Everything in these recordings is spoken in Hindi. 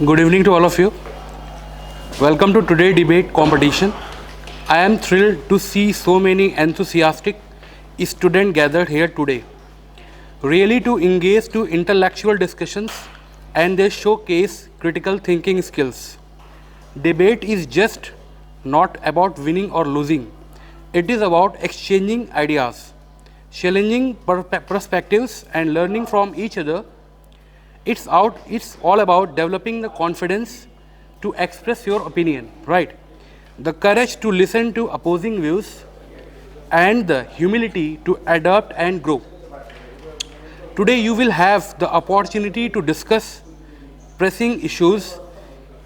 Good evening to all of you. Welcome to today's debate competition. I am thrilled to see so many enthusiastic students gathered here today, really to engage to intellectual discussions and they showcase critical thinking skills. Debate is just not about winning or losing. It is about exchanging ideas, challenging perspectives and learning from each other. It's all about developing the confidence to express your opinion, right? The courage to listen to opposing views and the humility to adapt and grow. Today you will have the opportunity to discuss pressing issues,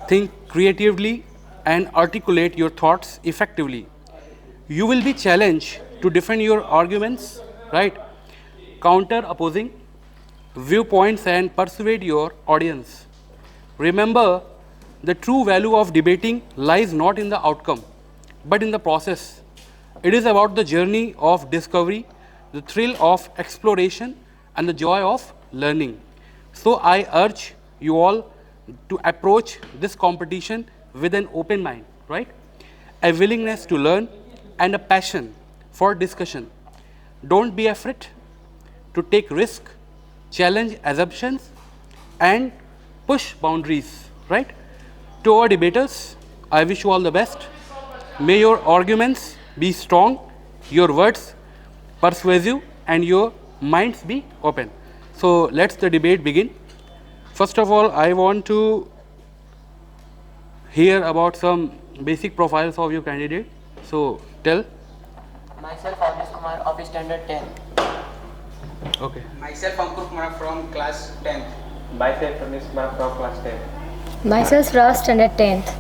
think creatively and articulate your thoughts effectively. You will be challenged to defend your arguments, right? Counter opposing viewpoints and persuade your audience. Remember, the true value of debating lies not in the outcome, but in the process. It is about the journey of discovery, the thrill of exploration, and the joy of learning. So I urge you all to approach this competition with an open mind, right? A willingness to learn and a passion for discussion. Don't be afraid to take risk, challenge assumptions, and push boundaries, right? To our debaters, I wish you all the best. May your arguments be strong, your words persuasive, and your minds be open. So let's the debate begin. First of all, I want to hear about some basic profiles of your candidate. So tell. Myself, Avnish Kumar of Standard 10. Okay. Myself, Ankur Kumar from class 10th. Myself, Ramesh Kumar from class 10. Myself, Rao, standard 10th.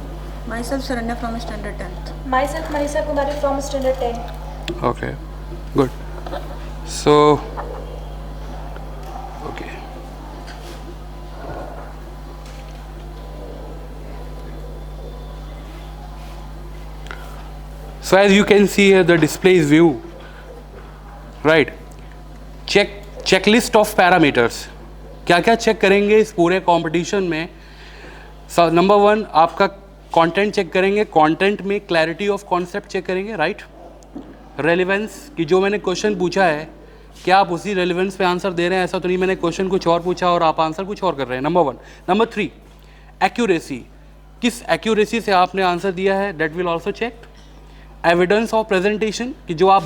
Myself, Saranya from Standard 10th. Myself, Marisa Kundari from Standard 10. Okay. Good. So. Okay. So as you can see here, the display is view, right? Checklist of parameters. क्या क्या चेक करेंगे इस पूरे कंपटीशन में? नंबर 1 आपका कंटेंट चेक करेंगे. कंटेंट में क्लैरिटी ऑफ कॉन्सेप्ट चेक करेंगे, राइट? रेलेवेंस कि जो मैंने क्वेश्चन पूछा है क्या आप उसी रेलेवेंस पे आंसर दे रहे हैं? ऐसा तो नहीं मैंने क्वेश्चन कुछ और पूछा और आप आंसर कुछ और कर रहे हैं. नंबर 1. Number 3 accuracy. किस एक्यूरेसी से आपने आंसर दिया है, that will also check. Evidence of presentation कि जो आप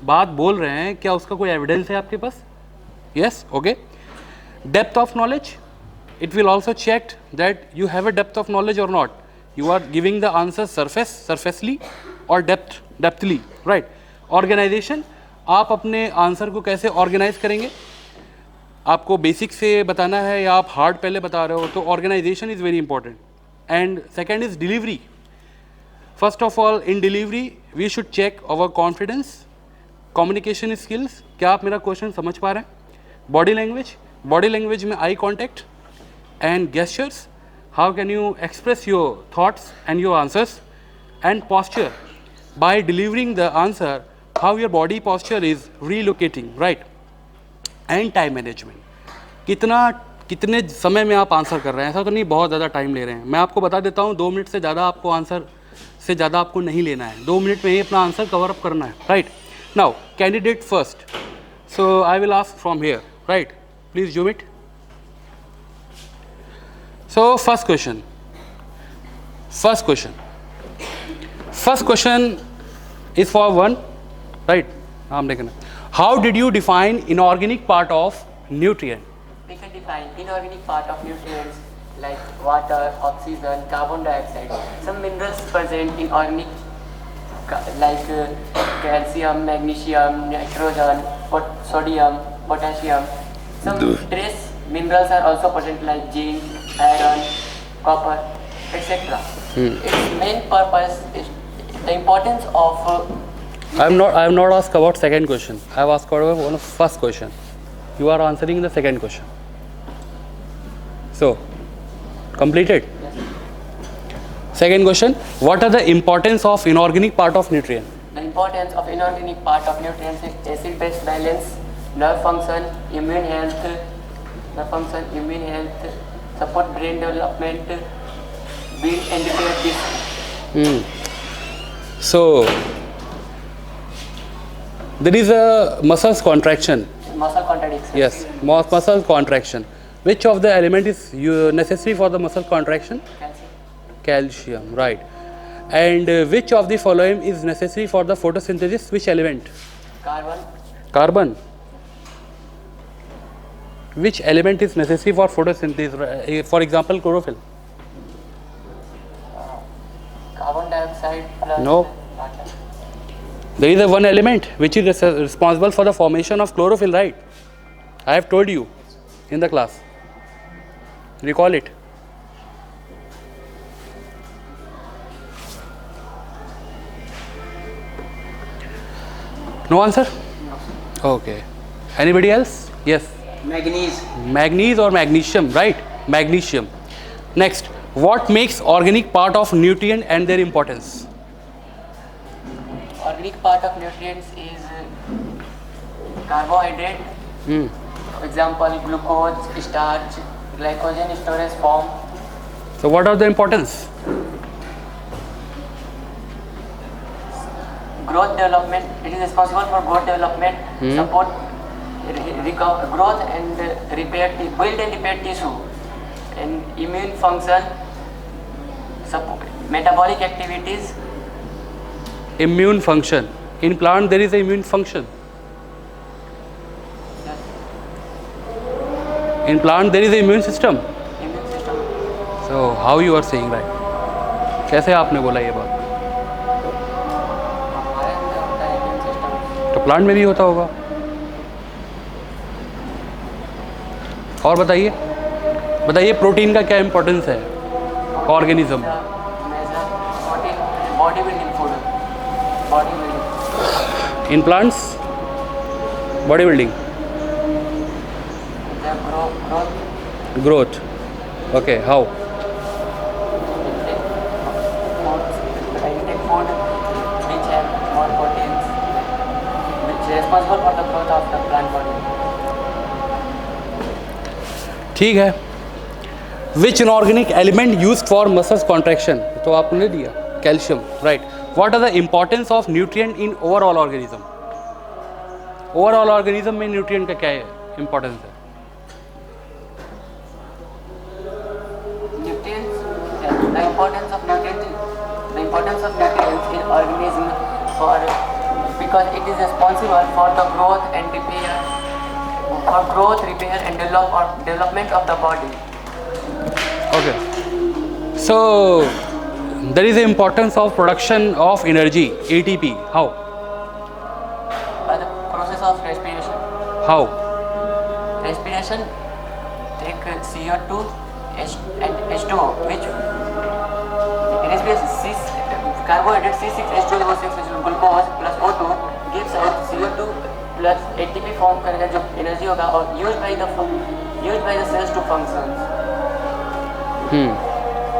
बात बोल रहे हैं क्या उसका कोई एविडेंस है आपके पास? Yes, okay. Depth of knowledge, it will also check that you have a depth of knowledge or not. You are giving the answer surfacely or depthly, right? Organization, आप अपने आंसर को कैसे ऑर्गेनाइज करेंगे? आपको बेसिक से बताना है या आप हार्ड पहले बता रहे हो? तो organisation is very important. And second is delivery. First of all in delivery we should check our confidence, communication skills, क्या आप मेरा क्वेश्चन समझ पा रहे हैं? बॉडी लैंग्वेज में eye contact and gestures, how can you express your thoughts and your answers. And posture, by delivering the answer how your body posture is relocating, right? And time management, कितने समय में आप आंसर कर रहे हैं? ऐसा तो नहीं बहुत ज़्यादा टाइम ले रहे हैं. मैं आपको बता देता हूँ 2 मिनट से ज़्यादा आपको आंसर से ज़्यादा आपको नहीं लेना है. 2 मिनट में ही अपना आंसर कवर अप करना है, right? Now candidate first, so I will ask from here, right? Please zoom it. So first question is for one, right? How did you define inorganic part of nutrient? We can define inorganic part of nutrients like water, oxygen, carbon dioxide. Some minerals present in organic like calcium, magnesium, nitrogen, sodium, potassium. Some trace minerals are also present like zinc, iron, copper, etc. Its main purpose is the importance of. I have not asked about second question. I have asked about first question. You are answering the second question. So, completed. Yes. Second question: what are the importance of inorganic part of nutrient? The importance of inorganic part of nutrients is acid-base balance, nerve function, immune health, support brain development, build and repair tissue. So there is a muscles contraction. Muscle contradiction. Yes, muscle contraction. Which of the element is necessary for the muscle contraction? Calcium. Calcium, right. And which of the following is necessary for the photosynthesis? Which element? Carbon. Carbon. Which element is necessary for photosynthesis? For example, chlorophyll. Carbon dioxide plus No. water. There is a one element which is responsible for the formation of chlorophyll, right? I have told you in the class. Recall it. No answer? Okay. Anybody else? Yes. Manganese. Manganese or magnesium, right? Magnesium. Next, what makes organic part of nutrient and their importance? Organic part of nutrients is carbohydrate. For example, glucose, starch, glycogen storage form. So what are the importance? Growth development. It is responsible for growth development, support growth and repair, build and repair tissue, and immune function, support metabolic activities. Immune function. In plant there is a immune function. In plant there is a immune system. Immune system. So how you are saying right? कैसे आपने बोला ये बात? हमारे अंदर होता है immune system. तो प्लांट में भी होता होगा. और बताइए, बताइए प्रोटीन का क्या इम्पोर्टेंस है organism? Body building food. Body building. In plants body building, The growth. Growth. Okay, how? Intake food which have more proteins, which is responsible for the growth of the plant body. ठीक है. Which inorganic element used for muscles contraction? तो आपने दिया calcium, right. What are the importance of nutrient in overall organism? Overall organism में न्यूट्रिएंट का क्या इम्पोर्टेंस है? Nutrients, the importance of nutrients in organism because it is responsible for the growth and repair and development of the body. Okay. So there is the importance of production of energy, ATP. How? By the process of respiration. How? Respiration take CO2 and H2O, which respiration carbohydrate C6H12O6 glucose plus O2 gives out CO2 plus ATP form करेगा जो energy होगा और used by the cells to function.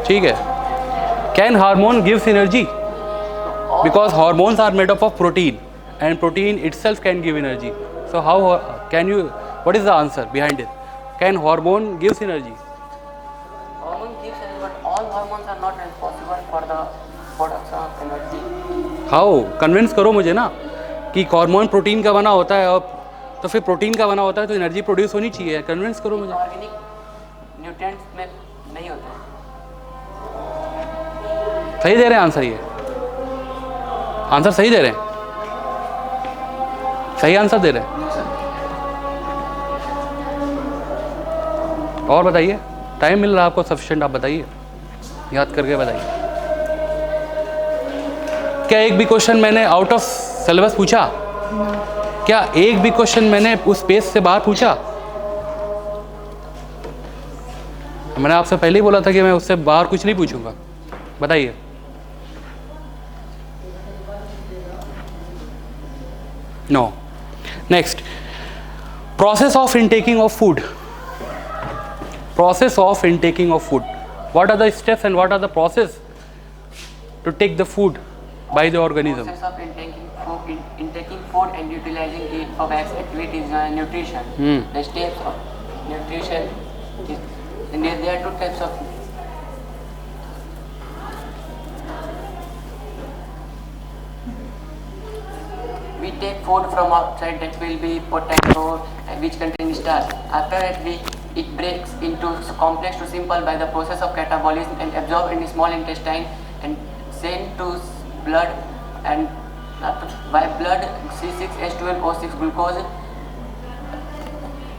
ठीक है. Can hormone gives energy? Because hormones are made up of protein, and protein itself can give energy. So how can you? What is the answer behind it? Can hormone gives energy? Hormone gives energy, but all hormones are not responsible for the production of energy. How? Convince करो मुझे ना कि हार्मोन प्रोटीन का बना होता है और तो फिर प्रोटीन का बना होता है तो एनर्जी प्रोड्यूस होनी चाहिए. कन्विंस करो मुझे. Organic nutrients में नहीं होता है. सही दे रहे हैं आंसर? ये आंसर सही दे रहे हैं? सही आंसर दे रहे हैं? और बताइए, टाइम मिल रहा है आपको सफिशिएंट, आप बताइए, याद करके बताइए. क्या एक भी क्वेश्चन मैंने आउट ऑफ सिलेबस पूछा? क्या एक भी क्वेश्चन मैंने उस पेज से बाहर पूछा? मैंने आपसे पहले ही बोला था कि मैं उससे बाहर कुछ नहीं पूछूंगा. बताइए. No. Next, process of intaking of food. Process of intaking of food. What are the steps and what are the process to take the food by the organism? Process of intaking food and utilizing it for various activities and nutrition. The steps of nutrition is And there are two types of. We take food from outside, that will be potato and which contain starch. After that it breaks into complex to simple by the process of catabolism and absorbed in the small intestine and sent to blood, and by blood C6H12O6 glucose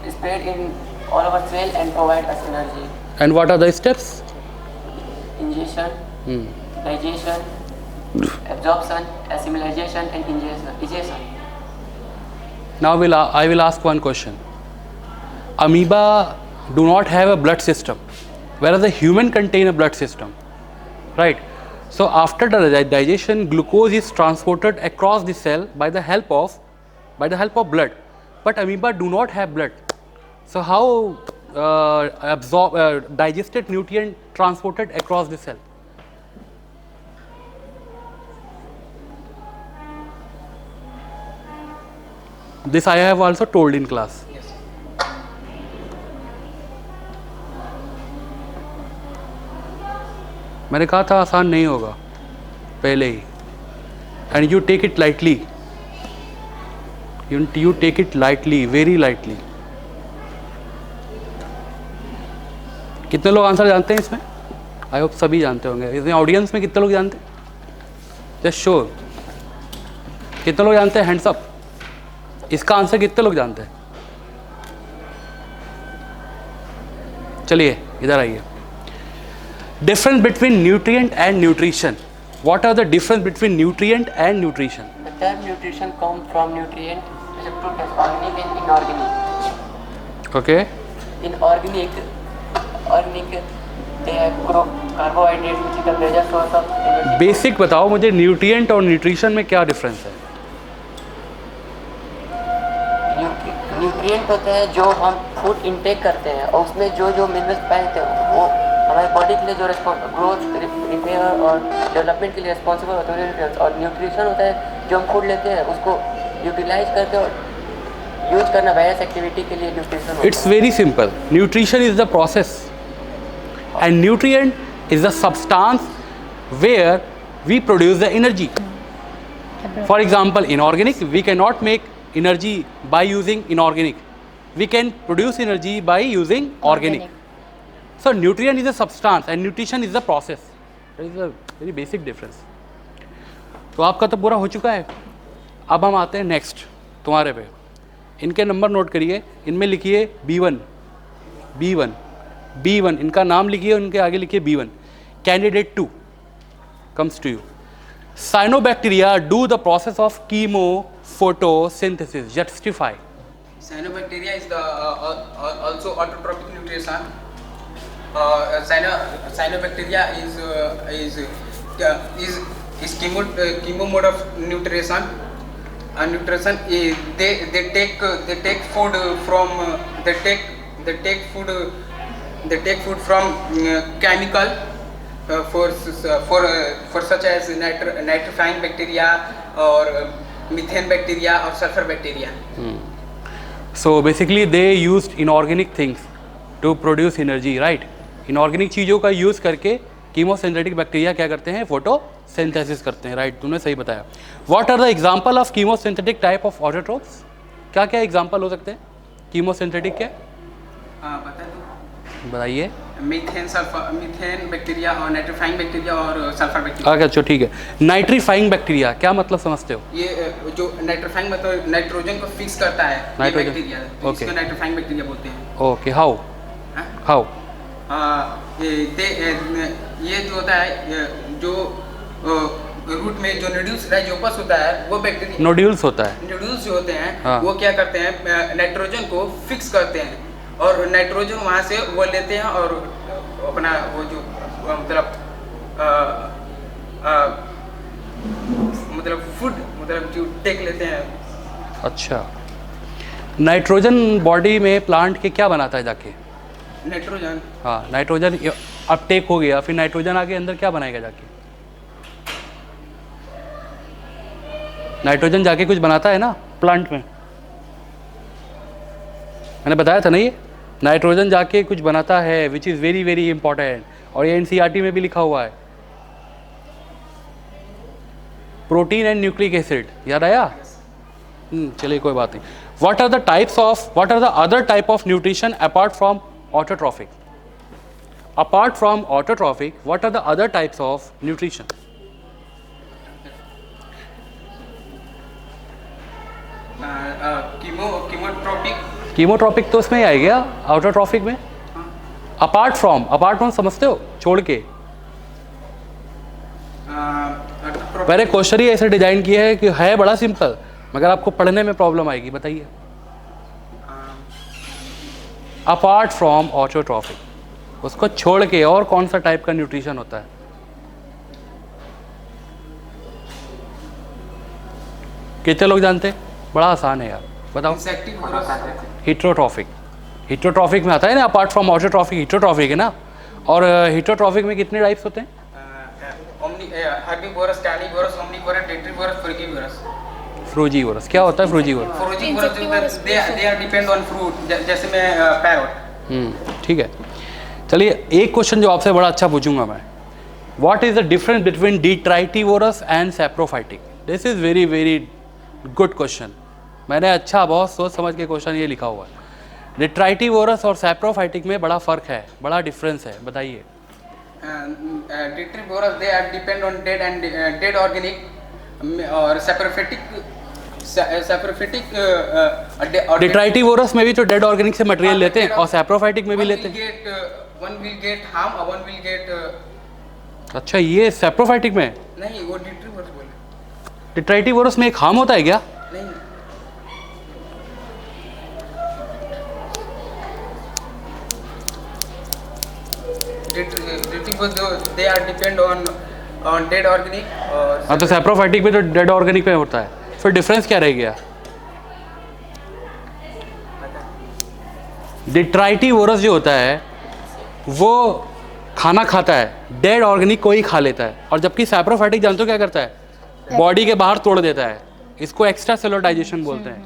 is spread in all over cell and provide us energy. And what are the steps? Ingestion, digestion, absorption, assimilation and ingestion. Now I will ask one question. Amoeba do not have a blood system, whereas the human contain a blood system, right? So after the digestion, glucose is transported across the cell by the help of blood, but amoeba do not have blood. So how digested nutrient transported across the cell? This I have also told in class. Yes. मैंने कहा था आसान नहीं होगा पहले ही. And you take it lightly. You take it lightly, very lightly. कितने लोग आंसर जानते हैं इसमें? आई होप सभी जानते होंगे. इसमें ऑडियंस में कितने लोग जानते हैं? Just show. कितने लोग जानते हैं? Hands up. इसका आंसर कितने लोग जानते हैं? चलिए इधर आइए. Difference between nutrient and nutrition. What are the difference between nutrient and nutrition? The term nutrition comes from nutrient, which is two types, organic and inorganic. Okay. In organic, they have carbohydrates, which is the major source of energy. Basic बताओ मुझे, न्यूट्रिएंट और न्यूट्रिशन में क्या डिफरेंस है? न्यूट्रिएंट होते हैं जो हम फूड इनटेक करते हैं और उसमें जो मिनरल्स पाए थे वो हमारे बॉडी के लिए जो ग्रोथ, रिपेयर और डेवलपमेंट के लिए रिस्पॉन्सिबल होते हैं न्यूट्रिएंट्स. और न्यूट्रिशन होता है जो हम फूड लेते हैं उसको यूटिलाइज करके और यूज करना वेरियस एक्टिविटी के लिए nutrition. It's very simple. Nutrition is the process and nutrient is the substance where we produce the energy. For example, inorganic, we cannot make energy by using inorganic. We can produce energy by using organic. So nutrient is a substance and nutrition is the process. There is a very basic difference. तो आपका तो पूरा हो चुका है. अब हम आते हैं नेक्स्ट तुम्हारे पे. इनके नंबर नोट करिए. इनमें लिखिए B1, B1, B1. इनका नाम लिखिए, उनके आगे लिखिए B1. Candidate 2 comes to you. Cyanobacteria do the process of chemophotosynthesis. Justify. Cyanobacteria is the also autotrophic nutrition. Cyanobacteria is chemo mode of nutrition. Nutrition they take food from from chemical for such as nitrifying bacteria or methane bacteria or sulfur bacteria. So basically they used inorganic things to produce energy, right? Inorganic चीज़ों का यूज़ करके कीमोसिंथेटिक बैक्टीरिया क्या करते हैं? फोटोसिंथेसिस करते हैं, राइट? तुमने सही बताया. What are the example of chemosynthetic type of autotrophs? क्या क्या एग्जांपल हो सकते हैं कीमोसिंथेटिक के? बता दो. बताइए. मीथेन बैक्टीरिया और नाइट्रीफाइंग बैक्टीरिया और सल्फर बैक्टीरिया. अच्छा ठीक है. नाइट्रीफाइंग बैक्टीरिया क्या मतलब समझते हो? ये जो नाइट्रीफाइंग मतलब नाइट्रोजन को फिक्स करता है, नाइट्रोजन. Bacteria, okay. इसको नाइट्रीफाइंग बैक्टीरिया बोलते हैं. ओके. हाउ? हाउ? ये जो होता है जो रूट में जो नोड्यूल्स राइजोपस होता है वो बैक्टीरिया नोड्यूल्स होता है. नोड्यूल्स जो होते हैं हाँ. वो क्या करते हैं? नाइट्रोजन को फिक्स करते हैं और नाइट्रोजन वहाँ से वो लेते हैं और अपना वो जो मतलब फूड मतलब जो टेक लेते हैं. अच्छा. नाइट्रोजन बॉडी में प्लांट के क्या बनाता है जाके? नाइट्रोजन. हाँ, नाइट्रोजन अपटेक हो गया, फिर नाइट्रोजन आगे अंदर क्या बनाएगा जाके? नाइट्रोजन जाके कुछ बनाता है ना प्लांट में. मैंने बताया था ना ये. नाइट्रोजन जाके कुछ बनाता है which is very very important, और ये एनसीईआरटी में भी लिखा हुआ है। प्रोटीन एंड न्यूक्लिक एसिड, याद आया? चलिए कोई बात नहीं। What are the other type of nutrition apart from autotrophic? Apart from autotrophic what are the other types of nutrition? Chemotropic तो उसमें ही आ गया, ऑटोट्रॉफिक में। अपार्ट फ्रॉम समझते हो, छोड़ के। मैंने क्वेश्चन ही ऐसे डिजाइन किया है कि है बड़ा सिंपल, मगर आपको पढ़ने में प्रॉब्लम आएगी। बताइए, अपार्ट फ्रॉम ऑटोट्रॉफिक, उसको छोड़ के और कौन सा टाइप का न्यूट्रिशन होता है? कितने लोग जानते हैं? बड़ा आसान है यार, बताओ। हिट्रोट्रॉफिक, हिट्रोट्रॉफिक में आता है ना, अपार्ट फ्रॉम ऑटोट्रॉफिक हिट्रोट्रॉफिक है ना। और हिट्रोट्रॉफिक में कितने टाइप्स होते हैं? Herbivorous, carnivorous, omnivorous, detritivorous, frugivorous. Frugivorous क्या होता है? Frugivorous they are depend on fruit, जैसे मैं पैरोट। ठीक है, चलिए एक क्वेश्चन जो आपसे बड़ा अच्छा पूछूंगा मैं। What is the difference between detritivorous and saprophytic? This is very very good question. मैंने अच्छा बहुत सोच समझ के क्वेश्चन ये लिखा हुआ है। डिट्राइटिवोरस और सैप्रोफाइटिक में बड़ा फ़र्क है, बड़ा डिफरेंस है, बताइए। Detritivorous they are depend on dead organic, और सैप्रोफाइटिक डिट्राइटिवोरस में भी तो डेड ऑर्गेनिक से मटेरियल लेते हैं, और सैप्रोफाइटिक में भी लेते हैं। वन विल गेट हार्म और वन विल गेट। अच्छा, ये सैप्रोफाइटिक में? नहीं, वो डिट्रीवोरस बोले। डिट्राइटिवोरस में एक हार्म होता है क्या? नहीं, they are depend on dead organic। हाँ, तो सैप्रोफाइटिक में तो डेड ऑर्गेनिक में होता है, फिर डिफरेंस क्या रह गया? डिट्राइटिवोरस जो होता है वो खाना खाता है, डेड ऑर्गेनिक को ही खा लेता है, और जबकि सैप्रोफाइटिक जानते हो क्या करता है? बॉडी के बाहर तोड़ देता है। इसको एक्स्ट्रा सेलुलर डाइजेशन बोलते हैं।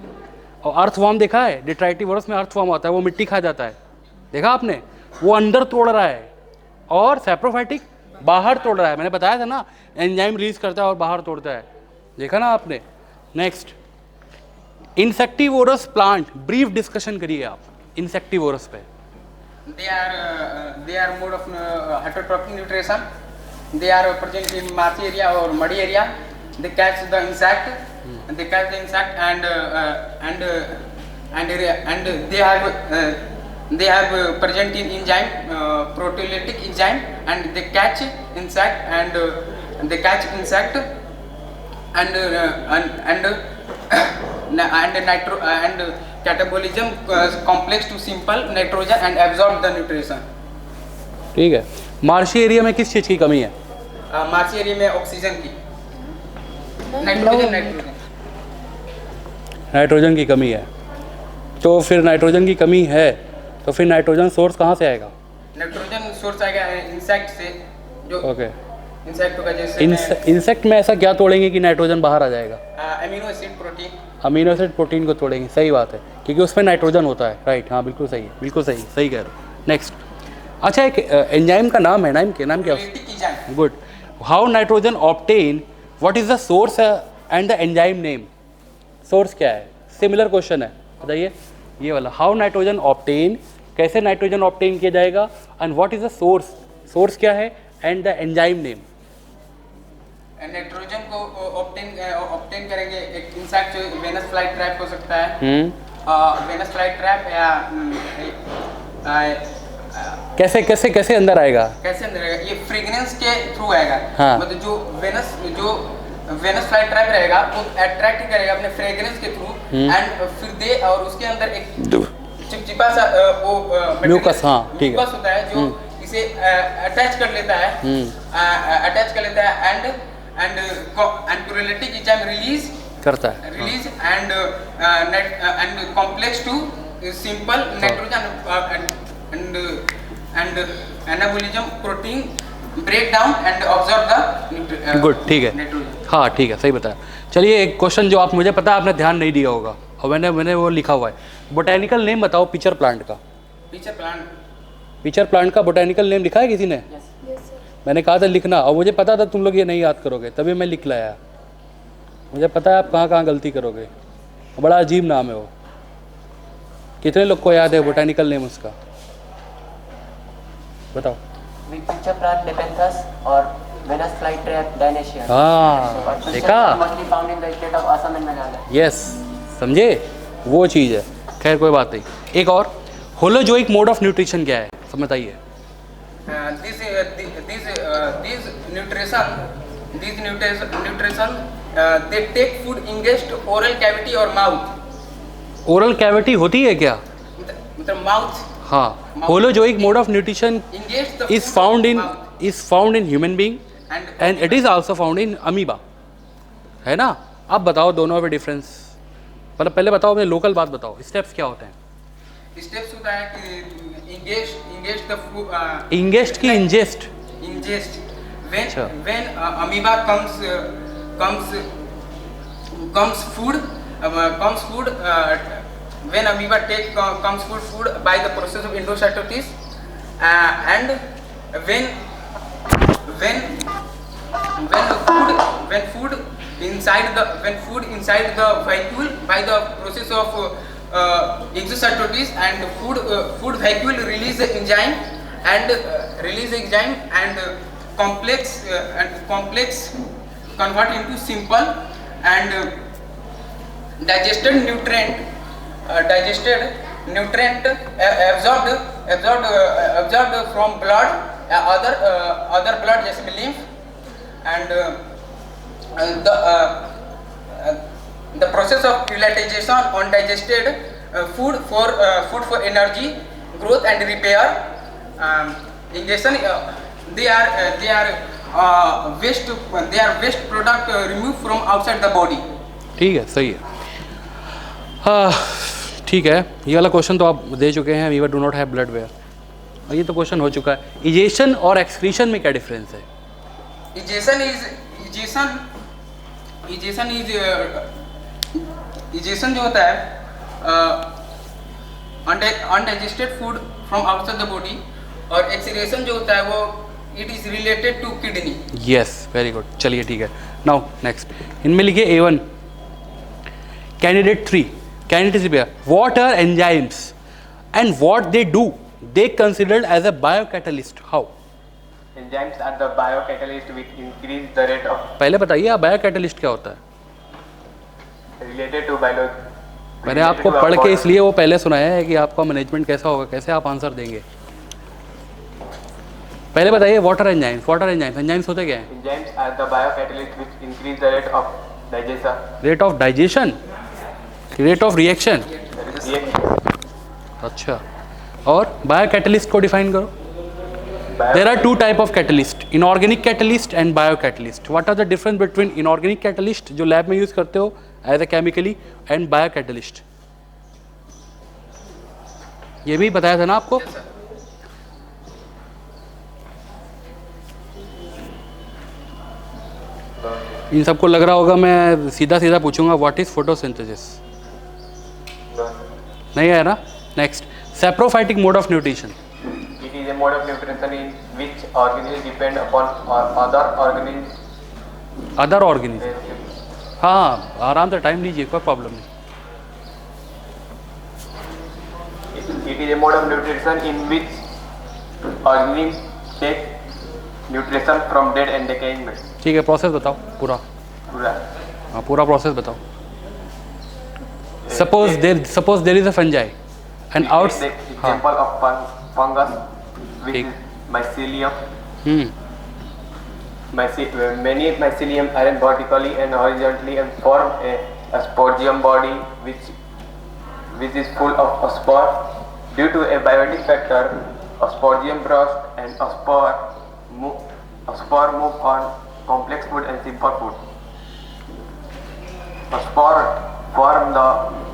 और अर्थवॉर्म देखा है? डिट्राइटिवोरस में अर्थवॉर्म होता है, वो मिट्टी खा जाता है, देखा आपने? वो अंदर तोड़ रहा है, और सैप्रोफाइटिक बाहर तोड़ रहा है। मैंने बताया था ना, एंजाइम रिलीज करता है और बाहर तोड़ता है, देखा ना आपने। Next, insectivorous plant, brief discussion करिए आप इंसेक्टिवोरस पे। they are mode of heterotrophic nutrition। they are present in marshy area or muddy area। they catch the insect, and they have present in enzyme, proteolytic enzyme, and they catch insect and catabolism complex to simple nitrogen and absorb the nutrition। ठीक है, मार्शी एरिया में किस चीज़ की कमी है? मार्शी एरिया में ऑक्सीजन की, नाइट्रोजन की कमी है। तो फिर नाइट्रोजन की कमी है तो फिर नाइट्रोजन सोर्स कहाँ से आएगा? नाइट्रोजन सोर्स आएगा इंसेक्ट से, जो ओके। इंसेक्ट होगा, जैसे इंसेक्ट में ऐसा क्या तोड़ेंगे कि नाइट्रोजन बाहर आ जाएगा? Amino acid protein. Amino acid protein को तोड़ेंगे, सही बात है, क्योंकि उसमें नाइट्रोजन होता है। राइट, हाँ बिल्कुल सही, बिल्कुल सही, सही कह रहे हो। नेक्स्ट, अच्छा एक एंजाइम का नाम है, नाम क्या? Good. How nitrogen obtain, what is the source and the enzyme name? Source क्या है? सिमिलर क्वेश्चन है, बताइए ये वाला। हाउ नाइट्रोजन ऑब्टेन, कैसे नाइट्रोजन ऑब्टेन किया जाएगा, and what is the source, source क्या है, and the enzyme name. Nitrogen को ऑब्टेन करेंगे एक इंसेक्ट, जो वेनस फ्लाई ट्रैप हो सकता है। वेनस फ्लाई ट्रैप, या कैसे अंदर आएगा? कैसे अंदर आएगा? ये फ्रेग्रेंस के थ्रू आएगा। हाँ। मतलब जो वेनस फ्लाई ट्रैप रहेगा वो अट्रैक्ट करेगा अपने फ्रेग्रेंस के थ्रू, एंड फिर और उसके अंदर एक चिपचिपा सा वो म्यूकस, हाँ ठीक है, होता है जो इसे अटैच कर लेता है, एंड प्रोटीयोलिटिक एंजाइम रिलीज करता है, and complex to simple nitrogen and anabolism protein break down and observe the. Good, ठीक है, हाँ ठीक है, सही बताया। चलिए एक क्वेश्चन जो आप, मुझे पता है आपने ध्यान नहीं दिया होगा, और मैंने वो लिखा हुआ है। बोटेनिकल नेम बताओ पिचर प्लांट का। टीचर प्लांट पीचर प्लांट का बोटेनिकल नेम लिखा है किसी ने? Yes. मैंने कहा था लिखना, और मुझे पता था तुम लोग ये नहीं याद करोगे, तभी मैं लिख लाया। मुझे पता है आप कहाँ कहाँ गलती करोगे। बड़ा अजीब नाम है वो। कितने लोग को याद है बोटेनिकल नेम उसका? बताओ। With picture plant Nepenthes or Venus flytrap Dionysian. हाँ और देखा, mostly found in the state of Assam and Meghalaya. Yes, समझे, वो चीज़ है। खैर कोई बात नहीं। एक और, होलोजोइक मोड ऑफ न्यूट्रिशन क्या है, समझाइए। these nutrition they take food ingest oral cavity or mouth oral cavity होती है क्या? मतलब mouth हाँ, holozoic mode of nutrition ingest the is food found in mouth is found in human being and it is also found in amoeba, है ना? अब बताओ दोनों में डिफरेंस। मतलब पहले बताओ, मुझे लोकल बात बताओ, स्टेप्स क्या होते हैं? स्टेप्स होता है कि ingest the food इंगेस्ट की इंजेस्ट? ingest अच्छा। when amoeba comes food when amoeba comes food by the process of endocytosis and when food inside the vacuole by the process of exocytosis and food vacuole release the enzyme and complex convert into simple and digested nutrient absorbed from blood other blood जैसे lymph and the process of utilization on digested food for energy growth and repair ingestion they are waste product removed from outside the body. ठीक है, सही है। हाँ ठीक है, ये वाला क्वेश्चन तो आप दे चुके हैं, whoever do not have blood where, और ये तो क्वेश्चन हो चुका है। इजेशन और एक्सक्रीशन में क्या डिफरेंस है? इजेशन जो होता है undigested food from outside the body, और एक्सक्रीशन जो होता है वो it is related to kidney. Yes, very good. चलिए ठीक है, नाउ नेक्स्ट। इनमें लिखिए A1 candidate 3 candidate what are enzymes and what they do, they considered as a biocatalyst. How? Enzymes are the biocatalyst which increase the rate of पहले बताइए आप बायोकैटलिस्ट क्या होता है? related to biology. मैंने आपको पढ़ के इसलिए वो पहले सुनाया है कि आपका मैनेजमेंट कैसा होगा, कैसे आप आंसर देंगे। पहले बताइए what are enzymes, what are enzymes, enzymes होते क्या हैं? Enzymes are the biocatalyst which increase the rate of digestion. Rate of digestion, rate of reaction. Reaction. अच्छा, और बायोकैटलिस्ट को डिफाइन करो। There are two type of catalyst, inorganic catalyst and biocatalyst. What are the difference between inorganic catalyst जो लैब में यूज करते हो as a chemically and biocatalyst? ये भी बताया था ना आपको? इन सबको लग रहा होगा मैं सीधा सीधा पूछूंगा व्हाट इज फोटोसिंथेसिस, नहीं है ना? Next, saprophytic mode of nutrition. It is a mode of nutrition in which organisms depend upon other organisms. Other organism, हाँ आराम से टाइम लीजिए, कोई प्रॉब्लम नहीं। It is a mode of nutrition in which organisms take nutrition from dead and decaying matter. ठीक है, प्रोसेस बताओ पूरा। पूरा हाँ पूरा प्रोसेस बताओ। Suppose there is a fungi and out. हाँ example of fungus which ठीक। is mycelium. Many mycelium arrange vertically and horizontally and form a sporangium body which is full of spore. Due to a biotic factor, a sporangium burst and a spore move on complex food and simple food. A spore form the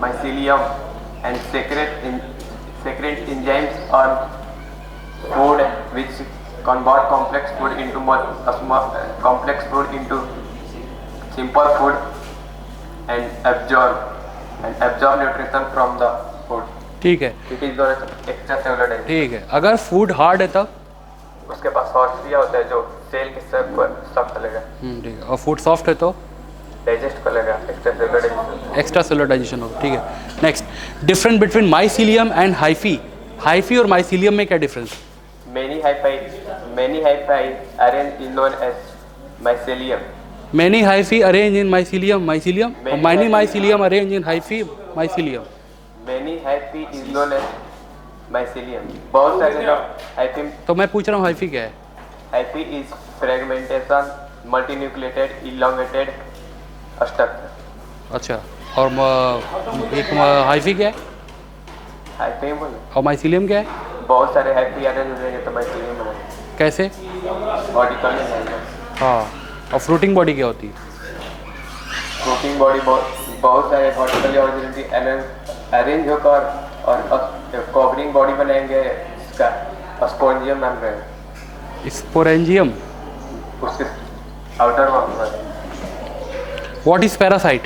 mycelium and secrete enzymes on food which convert complex food into simple food and absorb nutrition from the food. ठीक है, It is known as extracellular digestion. ठीक है, अगर फूड हार्ड है तब? उसके पास हॉर्सिया होता है जो सेल के सॉफ्ट करेगा। ठीक है, और फूड सॉफ्ट है तो डाइजेस्ट करेगा, एक्स्ट्रा सेलुलर डाइजेशन होगा। ठीक है, next, difference between mycelium and hyphae. Hyphae और माइसीलियम में क्या difference? Many hyphae arranged is known as mycelium. Many hyphae arrange in mycelium mycelium, और many mycelium arrange in hyphae mycelium. Many hyphae is known as mycelium. बहुत सारे hyphae तो मैं पूछ रहा हूँ हाइफी क्या है? hyphae is fragmentation, multinucleated, elongated structure. अच्छा, और एक हाइफी क्या है? hyphae बोलो, और माइसीलियम क्या है? बहुत सारे hyphae arranged हो जाएंगे तो mycelium बनेगा। कैसे? Vertically arranged। हाँ, और फ्रूटिंग बॉडी क्या होती है? फ्रूटिंग बॉडी बहुत सारे वर्टिकली हॉरिजॉन्टली अरेंज होकर और कवरिंग बॉडी बनाएंगे, इसका स्पोरेंजियम नाम रहेगा। स्पोरेंजियम। उसके आउटर वॉल पर। What is parasite?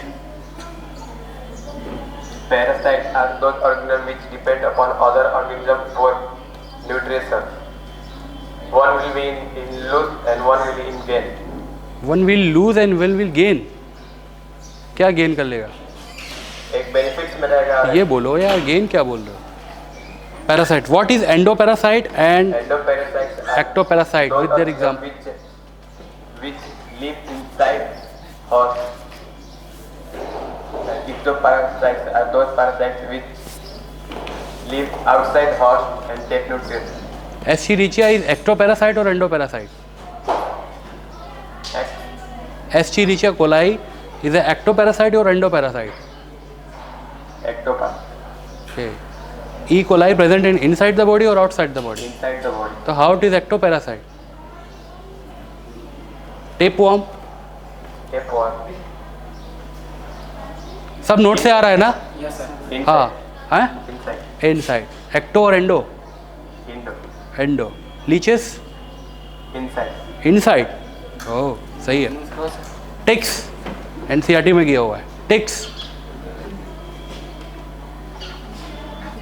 Parasite are those organism which depend upon other organism for nutrition. One will be in lose and one will in gain. One will lose and one will gain. क्या गेन कर लेगा? एक बेनिफिट्स में रहेगा। ये बोलो यार, गेन क्या बोल रहे हो? Parasite. What is endoparasite and Endoparasaits are ectoparasite those with their organisms example? which live inside host. Ectoparasites are those parasites which live outside host and take nutrients. Escherichia is ectoparasite और endoparasite? Escherichia coli is ectoparasite और endoparasite? Ectoparasite E coli present in inside the body और outside the body? inside the body. तो how it is ectoparasite? Tapeworm. Tapeworm. सब नोट से आ रहा है ना? Yes sir. Inside. हाँ, हैं? Inside. इनसाइड। एक्टो और endo? Indo. Endo. Leeches? Inside. Inside. ओह, सही है। टिक्स, एनसीईआरटी में किया हुआ है। Ticks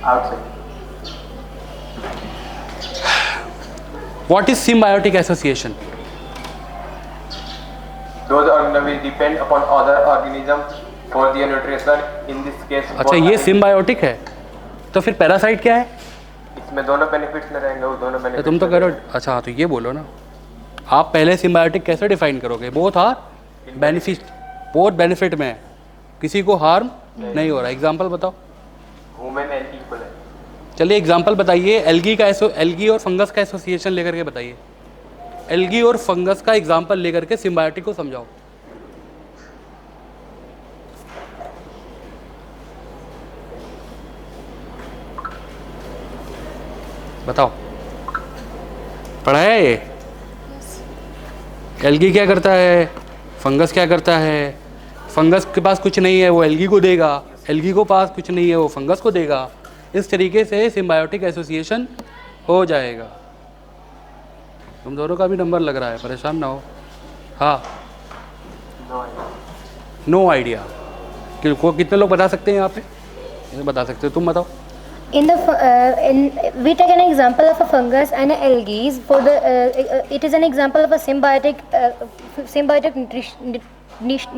Outside. What is symbiotic association? Those organisms will depend upon other organisms for their nutrition. In this case. अच्छा, both ये are- सिम्बायोटिक है, तो फिर पैरासाइट क्या है? इसमें दोनों बेनिफिट्स में रहेंगे, वो दोनों तो बेनिफिट्स। तुम तो कह रहे हो। अच्छा हाँ, तो ये बोलो ना, आप पहले सिम्बायोटिक कैसे डिफाइन करोगे? Both are benefit, both benefit में है, किसी को हार्म नहीं हो रहा। एग्जांपल बताओ। ह्यूमन एंड इक्वल है। चलिए एग्जांपल बताइए। एल्गी और फंगस का एसोसिएशन लेकर के बताइए। एल्गी और फंगस का एग्जांपल लेकर के सिम्बायोटिक को समझाओ। बताओ, पढ़ा है ये? एल्गी क्या करता है, फंगस क्या करता है? फंगस के पास कुछ नहीं है, वो एल्गी को देगा। एल्गी को पास कुछ नहीं है, वो फंगस को देगा। इस तरीके से सिम्बायोटिक एसोसिएशन हो जाएगा। तुम दोनों का भी नंबर लग रहा है, परेशान ना हो। हाँ, नो आइडिया। कितने लोग बता सकते हैं यहाँ पे? ये बता सकते हो, तुम बताओ। In the we take an example of a fungus and a algae. For the it is an example of a symbiotic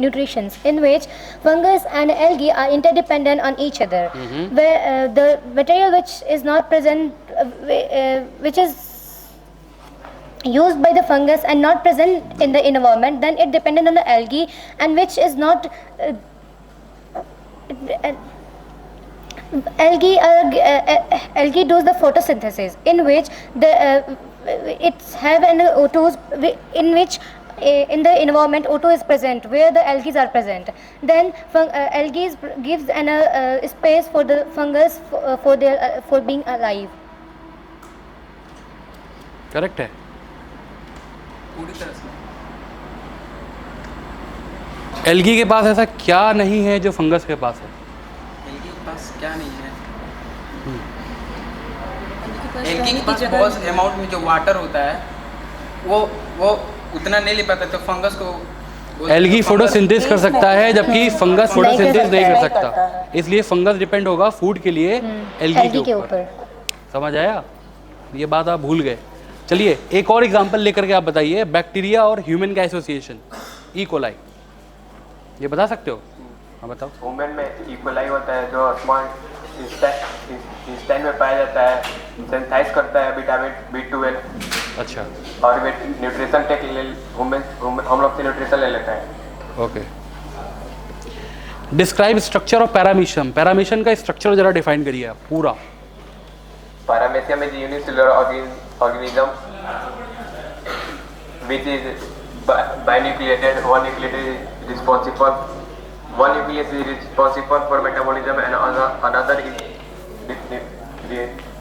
nutrition in which fungus and algae are interdependent on each other. Where the material which is not present, which is used by the fungus and not present in the environment, then it dependent on the algae, and which is not. Algae does the photosynthesis in which the it's have an O2s in which in the environment O2 is present where the algae are present. Then algae gives an space for the fungus for being alive. Correct है। पूरी तरह से। एल्गी के पास ऐसा क्या नहीं है जो फंगस के पास है? एल्गी के पास क्या नहीं है? एल्गी एल्गी के पास बहुत अमाउंट में जो वाटर होता है वो उतना नहीं ले पाता, तो फंगस को एल्गी फोटोसिंथेसिस कर सकता है, जबकि फंगस फोटोसिंथेसिस नहीं कर सकता। इसलिए फंगस डिपेंड होगा फूड के लिए एल्गी के ऊपर। समझ आया? ये बात आप भूल गए। चलिए एक और एग्जांपल लेकर के आप बताइए, बैक्टीरिया और ह्यूमन का एसोसिएशन, ई कोलाई, ये बता सकते हो? हाँ बताओ। वुमेन में ई कोलाई होता है जो स्मॉल इंस्टेंट में पाया जाता है, सिंथेसाइज करता है विटामिन B12। अच्छा, और वे न्यूट्रिशन टेक हम लोग से न्यूट्रिशन ले लेता है। Okay. Describe structure of paramecium, paramecium का स्ट्रक्चर जरा डिफाइन करिए आप पूरा। Paramecium is unicellular organism which is binucleated. One nucleus is responsible for metabolism and another is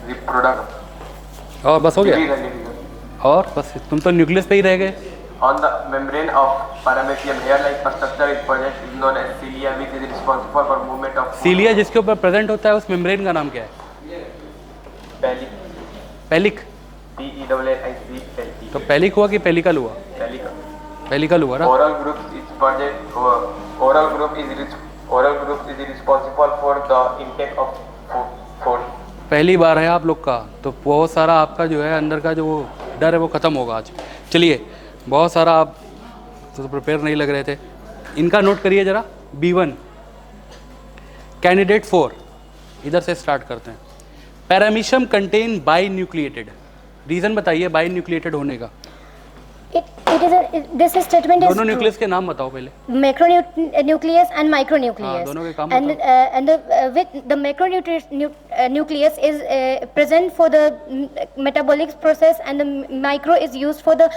reproduction. और बस हो गया? Division. और बस, तुम तो न्यूक्लियस पे ही रह गए। On the membrane of paramecium, hair-like structure is present, is known as cilia, which is responsible for movement of food. सीलिया जिसके ऊपर प्रेजेंट होता है उस मेम्ब्रेन का नाम क्या है? Pellic. पेलिक। Pellic. तो पेलिक हुआ कि पेलिकल हुआ? Pellic. पेलिकल हुआ ना। Oral group is present. Oral group is responsible for the intake of food. पहली बार है आप लोग का, तो बहुत सारा आपका जो है अंदर का जो डर है वो ख़त्म होगा आज। चलिए, बहुत सारा आप तो प्रिपेयर नहीं लग रहे थे, इनका नोट करिए ज़रा। B1 कैंडिडेट 4, इधर से स्टार्ट करते हैं। Paramecium contain by nucleated, reason बताइए बाई न्यूक्लिएटेड होने का। This statement is दोनों न्यूक्लियस के नाम बताओ पहले। macronucleus and micronucleus. दोनों के काम and the macronucleus is present for the metabolic process, and the micro is used for the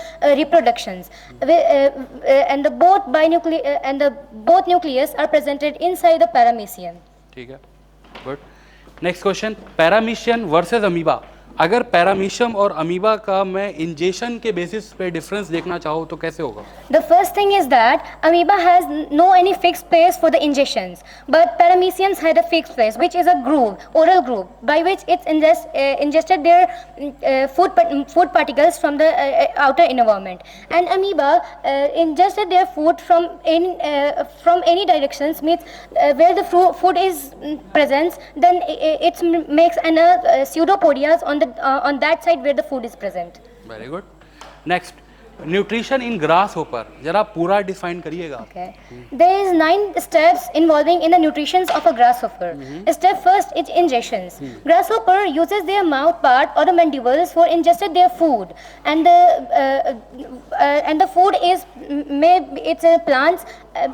reproductions. And the both nucleus are presented inside the paramecium. ठीक है, good. Next question, paramecium versus amoeba. अगर पैरामीशियम और अमीबा का मैं इंजेक्शन के बेसिस पे डिफरेंस देखना चाहूँ तो कैसे होगा? The first thing is that amoeba has no any fixed place for the injections, but parameciums had a fixed place, which is a groove, oral groove, by which it's ingested their food particles from the outer environment. And amoeba ingested their food from any directions, means where the food is present, then it makes pseudopodias on that side where the food is present. Very good. Next, nutrition in grass hopper, जरा पूरा डिफाइन करिएगा। Okay. There is 9 steps involving in the nutrition of a grasshopper. Step first is injections. Grasshopper uses their mouth part or the mandibles for ingested their food, and the food is it's a plants,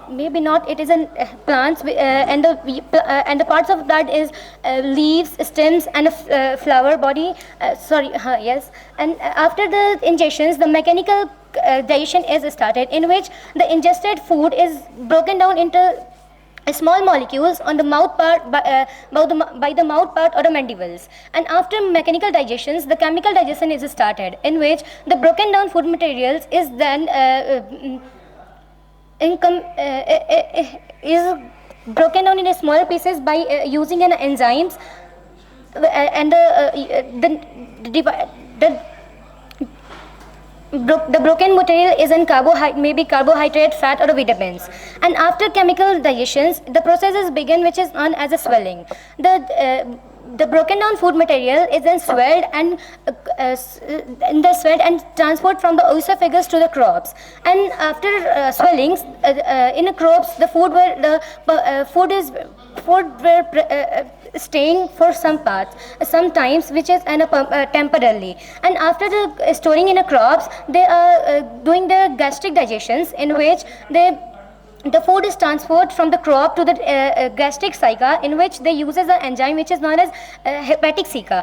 maybe not. It is a plants, and the parts of that is leaves, stems, and a flower body. Yes. And after the injections, the mechanical digestion is started, in which the ingested food is broken down into small molecules on the mouth part by the mouth part or the mandibles. And after mechanical digestions, the chemical digestion is started, in which the broken down food materials is then is broken down in smaller pieces by using an enzymes, and the broken material is in maybe carbohydrate, fat, or vitamins. And after chemical digestions, the process is begin, which is known as a swelling. The broken down food material is then swelled and transferred from the oesophagus to the crops. And after swellings in the crops, the food were staying for some parts, sometimes which is temporarily. And after the storing in the crops, they are doing the gastric digestions, in which the food is transferred from the crop to the gastric cica, in which they uses an enzyme which is known as hepatic cica.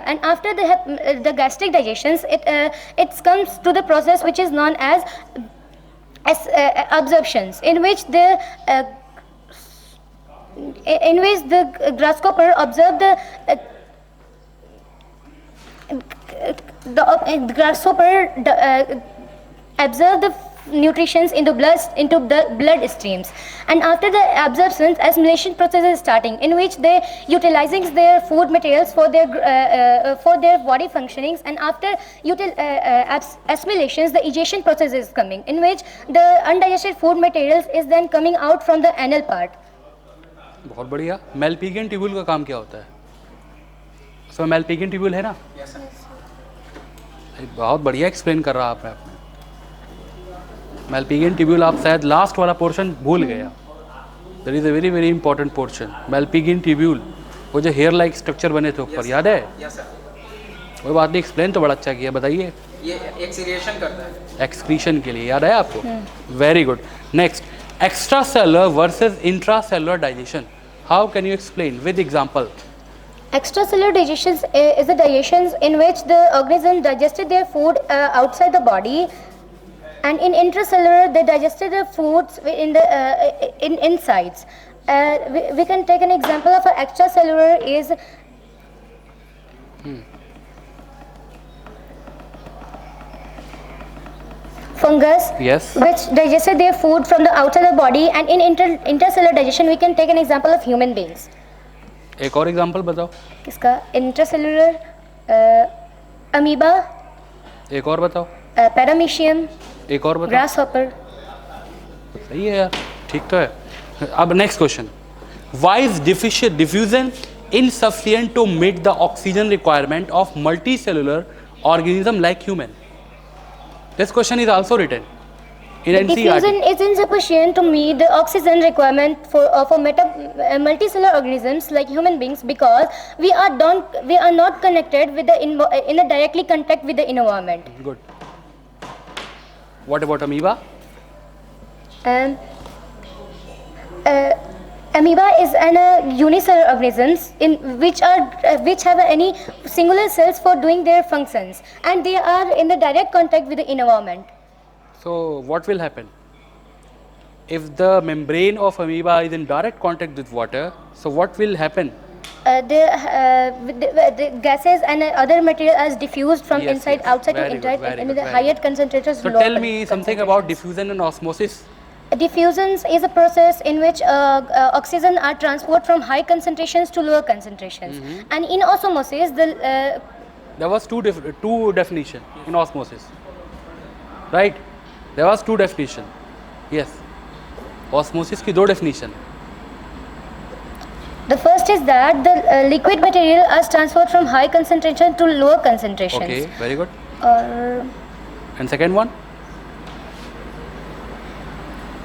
And after the gastric digestions, it comes to the process which is known as absorptions, in which the grasshopper observe the nutritions into the blood streams. And after the absorption, assimilation process is starting, in which they utilizing their food materials for their body functionings. And after assimilations, the egestion process is coming, in which the undigested food materials is then coming out from the anal part. बहुत बढ़िया। मेल्पिगियन ट्यूब्यूल का काम क्या होता है? सो मेल्पिगियन ट्यूब्यूल है ना? Yes, sir. बहुत बढ़िया एक्सप्लेन कर रहा आपने आपने मेल्पिगियन ट्यूब्यूल आप शायद लास्ट वाला पोर्शन भूल गया. That is a very very important portion. Malpighian tubule, वो जो हेयर लाइक स्ट्रक्चर बने थे ऊपर, याद है? Yes sir. कोई बात नहीं, एक्सप्लेन तो बड़ा अच्छा किया. बताइए. ये एक्सक्रीशन करता है. एक्सक्रीशन के लिए याद है आपको? Very good. Next, extra cellular versus intra cellular digestion. How can you explain with example? Extracellular digestion is the digestion in which the organism digested their food outside the body, and in intracellular they digested the foods in the in insides. We can take an example of an extracellular is fungus, Yes. which digested their food from the outside the body, and in intercellular digestion we can take an example of human beings. एक और एग्जाम्पल बताओ. किसका? इंट्रासेलुलर अमीबा, एक और बताओ. पैरामीशियम, एक और बताओ. Grass hopper. सही है यार, ठीक तो है. अब next question. Why is diffusion insufficient to meet the oxygen requirement of multicellular organism like human? This question is also written in NCERT. Diffusion is insufficient to meet the oxygen requirement for multicellular organisms like human beings because we are not connected with the in a directly contact with the environment. Good. What about amoeba? Amoeba is an unicellular organisms in which have any singular cells for doing their functions, and they are in the direct contact with the environment. So what will happen if the membrane of amoeba is in direct contact with water? So what will happen? The gases and other material is diffused from Yes, inside yes. outside to Very good, inside, very and good, the very higher good. concentrators. So lower tell me something about concentrations. diffusion and osmosis. Diffusion is a process in which oxygen are transported from high concentrations to lower concentrations, and in osmosis There was two definition in osmosis, right? There was two definition. Yes. Osmosis की दो definition. the first is that the liquid material is transferred from high concentration to lower concentrations. Okay, very good. Or And second one?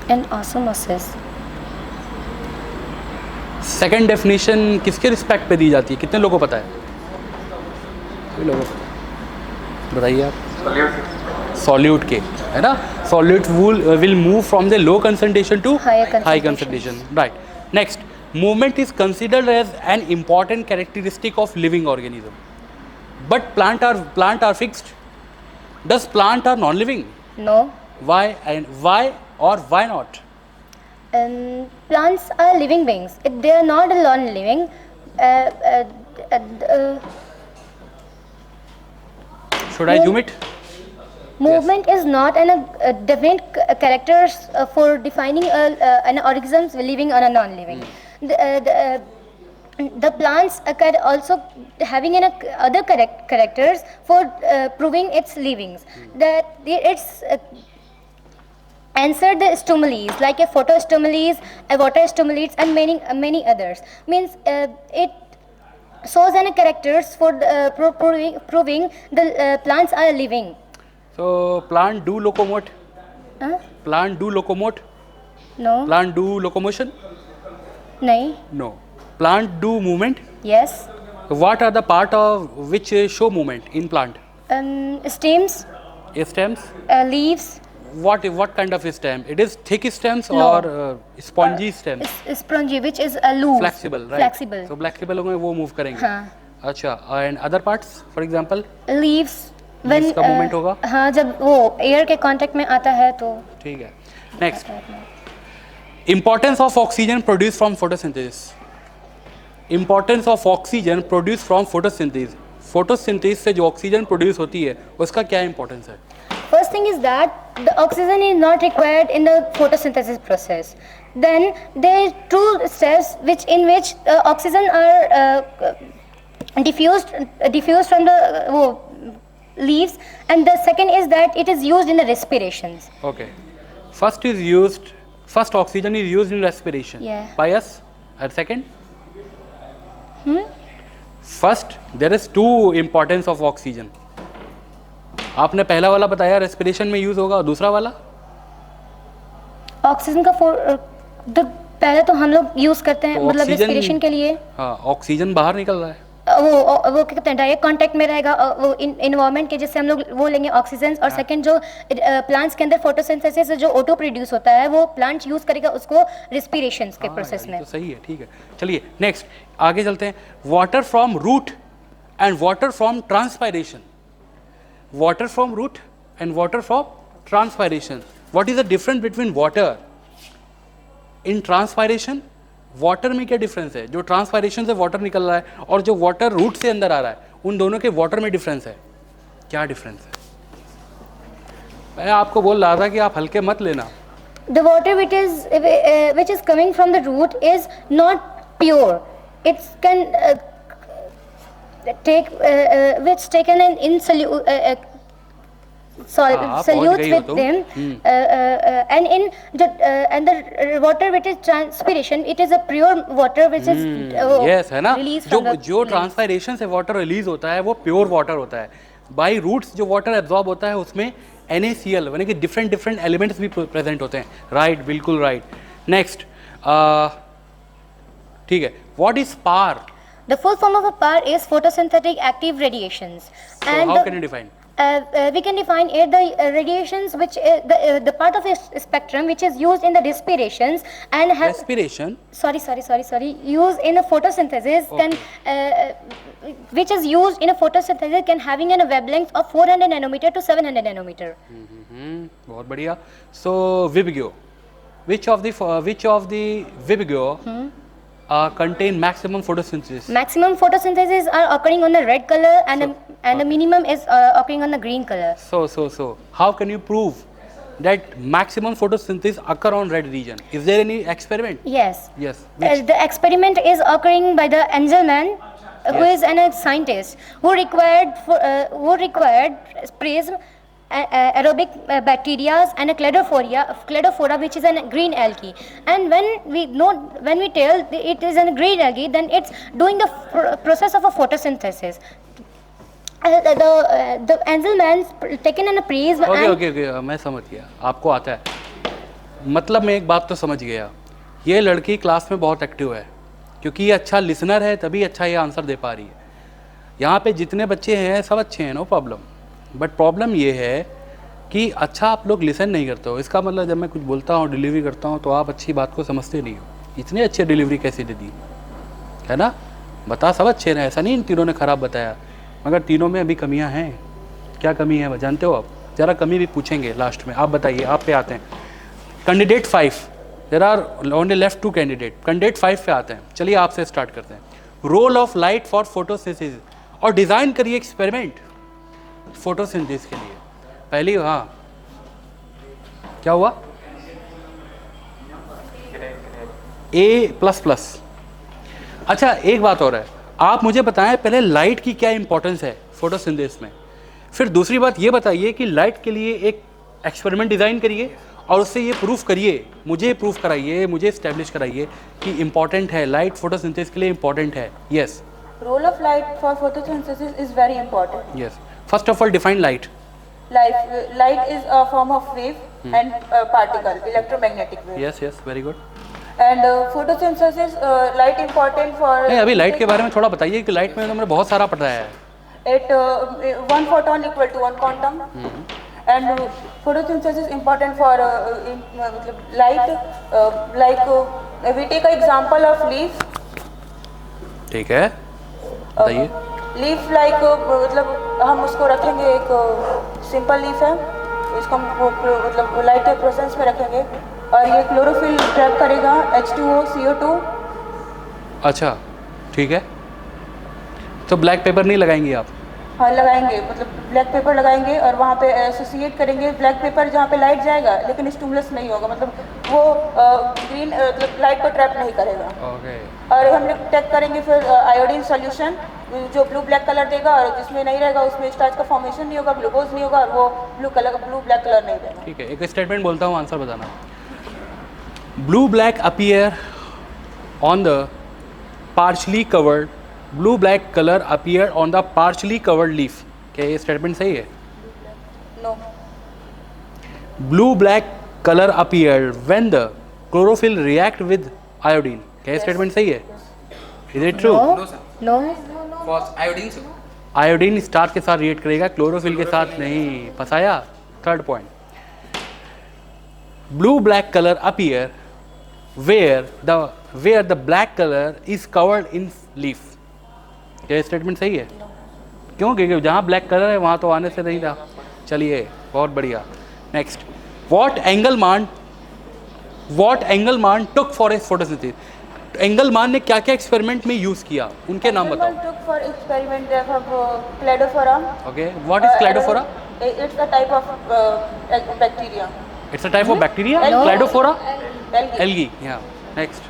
in osmosis. Second definition किसके रिस्पेक्ट पे दी जाती है? कितने लोगों को पता है? सभी लोगों को बताइए आप. सॉल्यूट के, है ना? Solute will move from the low concentration to Higher high concentration. Right. Next, movement is considered as an important characteristic of living organism, but plant are fixed. Does plant are non living? No. Why or why not? Plants are living beings. They are not non-living. Should I zoom it? Movement is not a definite characters for defining an organisms living or a non-living. The plants are also having other characters for proving its livings. That it's answer the stimuli like a photostimuli, a water stimuli, and many others. Means it shows any characters for proving the plants are living. So plant do locomote? Huh? Plant do locomote? No. Plant do locomotion? Nahi. No. Plant do movement? Yes. What are the part of which show movement in plant? Stems, Stems? leaves. What kind of stem? It is thick stems No. or spongy stems? Spongy, which is loose. Flexible, right? Flexible. So flexible होंगे वो move करेंगे. हाँ. अच्छा. And other parts, for example? Leaves. Leaves का movement होगा? हाँ, जब वो air के contact में आता है तो. ठीक है. Next. Importance of oxygen produced from photosynthesis. Importance of oxygen produced from photosynthesis. Photosynthesis से जो ऑक्सीजन प्रोड्यूस होती है उसका क्या इंपॉर्टेंस है? First thing is that the oxygen is not required in the photosynthesis process. Then there are two steps in which oxygen are diffused from the leaves, and the second is that it is used in the respirations. Okay. First oxygen is used in respiration. Yeah. By us. And second? First, there is two importance of oxygen. आपने पहला वाला बताया रेस्पिरेशन में यूज़ होगा, और दूसरा वाला ऑक्सीजन का तो पहले तो हम लोग यूज करते हैं तो मतलब ऑक्सीजन- रेस्पिरेशन के लिए। हाँ, ऑक्सीजन बाहर निकल रहा है। वो क्या कहते हैं, डायरेक्ट कांटेक्ट में रहेगा वो इन्वायरमेंट के, जिससे हम लोग वो लेंगे ऑक्सीजन। और सेकंड जो प्लांट्स के अंदर फोटोसिंथेसिस जो ऑटो प्रोड्यूस होता है वो प्लांट यूज करेगा उसको रेस्पिरेशन के प्रोसेस ये में। तो सही है, ठीक है। चलिए नेक्स्ट आगे चलते हैं। Water from root and water from transpiration. Water from root and water from transpiration, what is the difference between water in transpiration? Water में क्या डिफरेंस है? जो ट्रांसपायरेशन से वाटर निकल रहा है और जो वाटर रूट से अंदर आ रहा है, उन दोनों के वाटर में डिफरेंस है। क्या डिफरेंस है? मैं आपको बोल रहा था कि आप हल्के मत लेना। The water which is coming from the root is not pure. It can which taken in हाँ, solutes पहुंच गई हो with तुम। them and the water which is transpiration, it is a pure water which is yes है ना, released जो from the जो leaves. ट्रांसपायरेशन से वाटर रिलीज होता है वो प्योर वाटर होता है। बाई रूट्स जो वाटर एब्जॉर्ब होता है उसमें NaCl यानी कि डिफरेंट डिफरेंट एलिमेंट्स भी प्रेजेंट होते हैं। राइट, बिल्कुल राइट। नेक्स्ट, ठीक है, what is PAR? The full form of a PAR is photosynthetic active radiations. So how can you define? We can define it the radiations which the part of a spectrum which is used in the respirations and have Respiration. sorry used in a photosynthesis can which is used in a photosynthesis can having a wavelength of 400 nanometer to 700 nanometer. बहुत बढ़िया। So Vibgyo, which of the Vibgyo contain maximum photosynthesis? Maximum photosynthesis are occurring on the red color and the minimum is occurring on the green color. So how can you prove that maximum photosynthesis occur on red region? Is there any experiment? Yes. Yes. Which? The experiment is occurring by the Angelman, who is a scientist who required sprays aerobic bacteria and a cladophora which is a green algae. And when we tell it is a green algae, then it's doing the process of a photosynthesis. The Angelman taken an appraise Okay, मैं समझ गया, आपको आता है। मतलब मैं एक बात तो समझ गया, ये लड़की क्लास में बहुत एक्टिव है क्योंकि ये अच्छा लिसनर है, तभी अच्छा ये आंसर दे पा रही है। यहाँ पे जितने बच्चे हैं सब अच्छे हैं, नो प्रॉब्लम। बट प्रॉब्लम ये है कि अच्छा आप लोग लिसन नहीं करते हो। इसका मतलब जब मैं कुछ बोलता हूँ, डिलीवरी करता हूँ, तो आप अच्छी बात को समझते नहीं हो। इतनी अच्छी डिलीवरी कैसे दे दी, है ना? बता सब अच्छे हैं, ऐसा नहीं इन तीनों ने ख़राब बताया, मगर तीनों में अभी कमियां हैं। क्या कमी है जानते हो आप? ज़रा कमी भी पूछेंगे लास्ट में। आप बताइए, आप पे आते हैं। Candidate 5, there are only left 2 candidate. Candidate 5 पे आते हैं। चलिए आपसे स्टार्ट करते हैं। Role of light for photosynthesis, और डिज़ाइन करिए एक्सपेरिमेंट फोटोसिंथेसिस के लिए। पहली, हाँ क्या हुआ? A++। अच्छा एक बात और है, आप मुझे बताएं पहले लाइट की क्या इंपॉर्टेंस है फोटोसिंथेसिस में। फिर दूसरी बात ये बताइए कि लाइट के लिए एक एक्सपेरिमेंट डिज़ाइन करिए और उससे ये प्रूफ करिए, मुझे प्रूफ कराइए, मुझे इस्टेब्लिश कराइए कि इंपॉर्टेंट है, लाइट फोटोसिंथेसिस के लिए इंपॉर्टेंट है। Yes, Role of light for photosynthesis is very important. Yes. First of all define light. Light is a form of wave and particle, electromagnetic wave. Yes yes, very good. And photosynthesis, light important for. नहीं, अभी लाइट के बारे में थोड़ा बताइए कि लाइट में तो हमने बहुत सारा पढ़ाया है। One photon equal to one quantum. And photosynthesis important for light. We take an example of leaf. ठीक है, बताइए। लीफ मतलब हम उसको रखेंगे, एक सिंपल लीफ है, इसको हम मतलब लाइट के प्रोसेस में रखेंगे और ये क्लोरोफिल ट्रैप करेगा H2O CO2। अच्छा ठीक है, तो ब्लैक पेपर नहीं लगाएंगे आप? हाँ लगाएंगे, मतलब ब्लैक पेपर लगाएंगे और वहाँ पे एसोसिएट करेंगे ब्लैक पेपर जहाँ पे लाइट जाएगा, लेकिन स्टिमुलस नहीं होगा, मतलब वो ग्रीन मतलब लाइट को ट्रैप नहीं करेगा। ओके। और हम लोग टेक करेंगे फिर आयोडीन सॉल्यूशन जो ब्लू ब्लैक कलर देगा, और जिसमें नहीं रहेगा उसमें स्टार्च का फॉर्मेशन नहीं होगा, ग्लूकोज नहीं होगा, और वो ब्लू ब्लैक कलर नहीं देगा। ठीक है, एक स्टेटमेंट बोलता हूँ, आंसर बताना। Blue black appear on the partially covered, blue black colour appear on the partially covered leaf. क्या ये स्टेटमेंट सही है? No blue black colour appeared when the chlorophyll react with iodine. क्या ये स्टेटमेंट सही है? Is it true? No sir, No. False. Iodine sir. Iodine starch के साथ रिएक्ट करेगा, क्लोरोफिल के साथ नहीं। फंसाया। Third point, blue black colour appear where the black colour is covered in leaf. क्या स्टेटमेंट सही है? क्यों? क्योंकि जहाँ ब्लैक कलर है वहाँ तो आने से नहीं था। चलिए, बहुत बढ़िया। Next, what Engelmann took for his photosynthesis. Engelmann ने क्या क्या एक्सपेरिमेंट में यूज किया, उनके नाम बताओ। took for experiment they have cladophora. Okay, what is Cladophora? It's a type of bacteria. It's a type of bacteria. No. Cladophora Algae. Algae. यहाँ नेक्स्ट,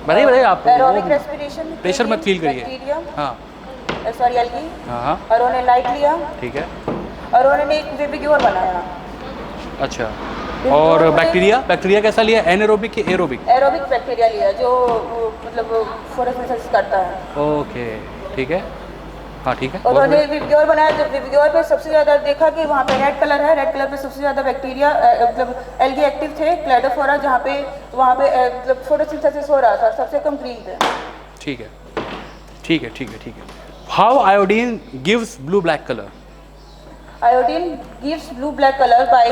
बताइए आप। Aerobic respiration. प्रेशर मत फील करिए। Bacteria. हाँ Sorry, algae. हाँ हाँ, और उन्होंने लाइट लिया ठीक है। और उन्होंने एक विविग्योर बनाया। अच्छा, और बैक्टीरिया कैसा लिया? एनारोबिक कि एरोबिक? एरोबिक बैक्टीरिया लिया जो मतलब फोटोसिंथेसिस करता है। ओके, ठीक है। हाँ ठीक है। और उन्होंने विविग्योर बनाया। जब विविग्योर पे सबसे ज़्यादा देखा कि वहाँ पे रेड कलर है, रेड कलर पे सबसे ज़्यादा बैक्टीरिया मतलब एल्गी एक्टिव थे, क्लैडोफोरा, जहाँ पे वहाँ पे मतलब फोटोसिंथेसिस हो रहा था, सबसे कम ग्रीन थे। ठीक है ठीक है ठीक है ठीक है। How iodine gives blue black colour? Iodine gives blue black colour bye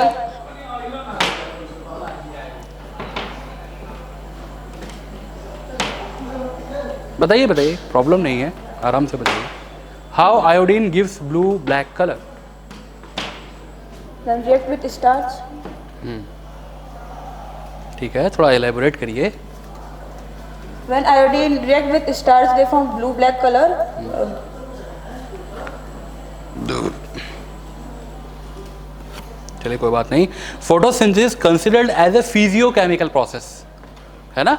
बताइए बताइए, प्रॉब्लम नहीं है, आराम से बताइए। How iodine gives blue black colour? React with starch. ठीक है, थोड़ा एलेबोरेट करिए। When iodine react with starch, they form blue black color. चलिए कोई बात नहीं। Photosynthesis considered as a physiochemical process है ना?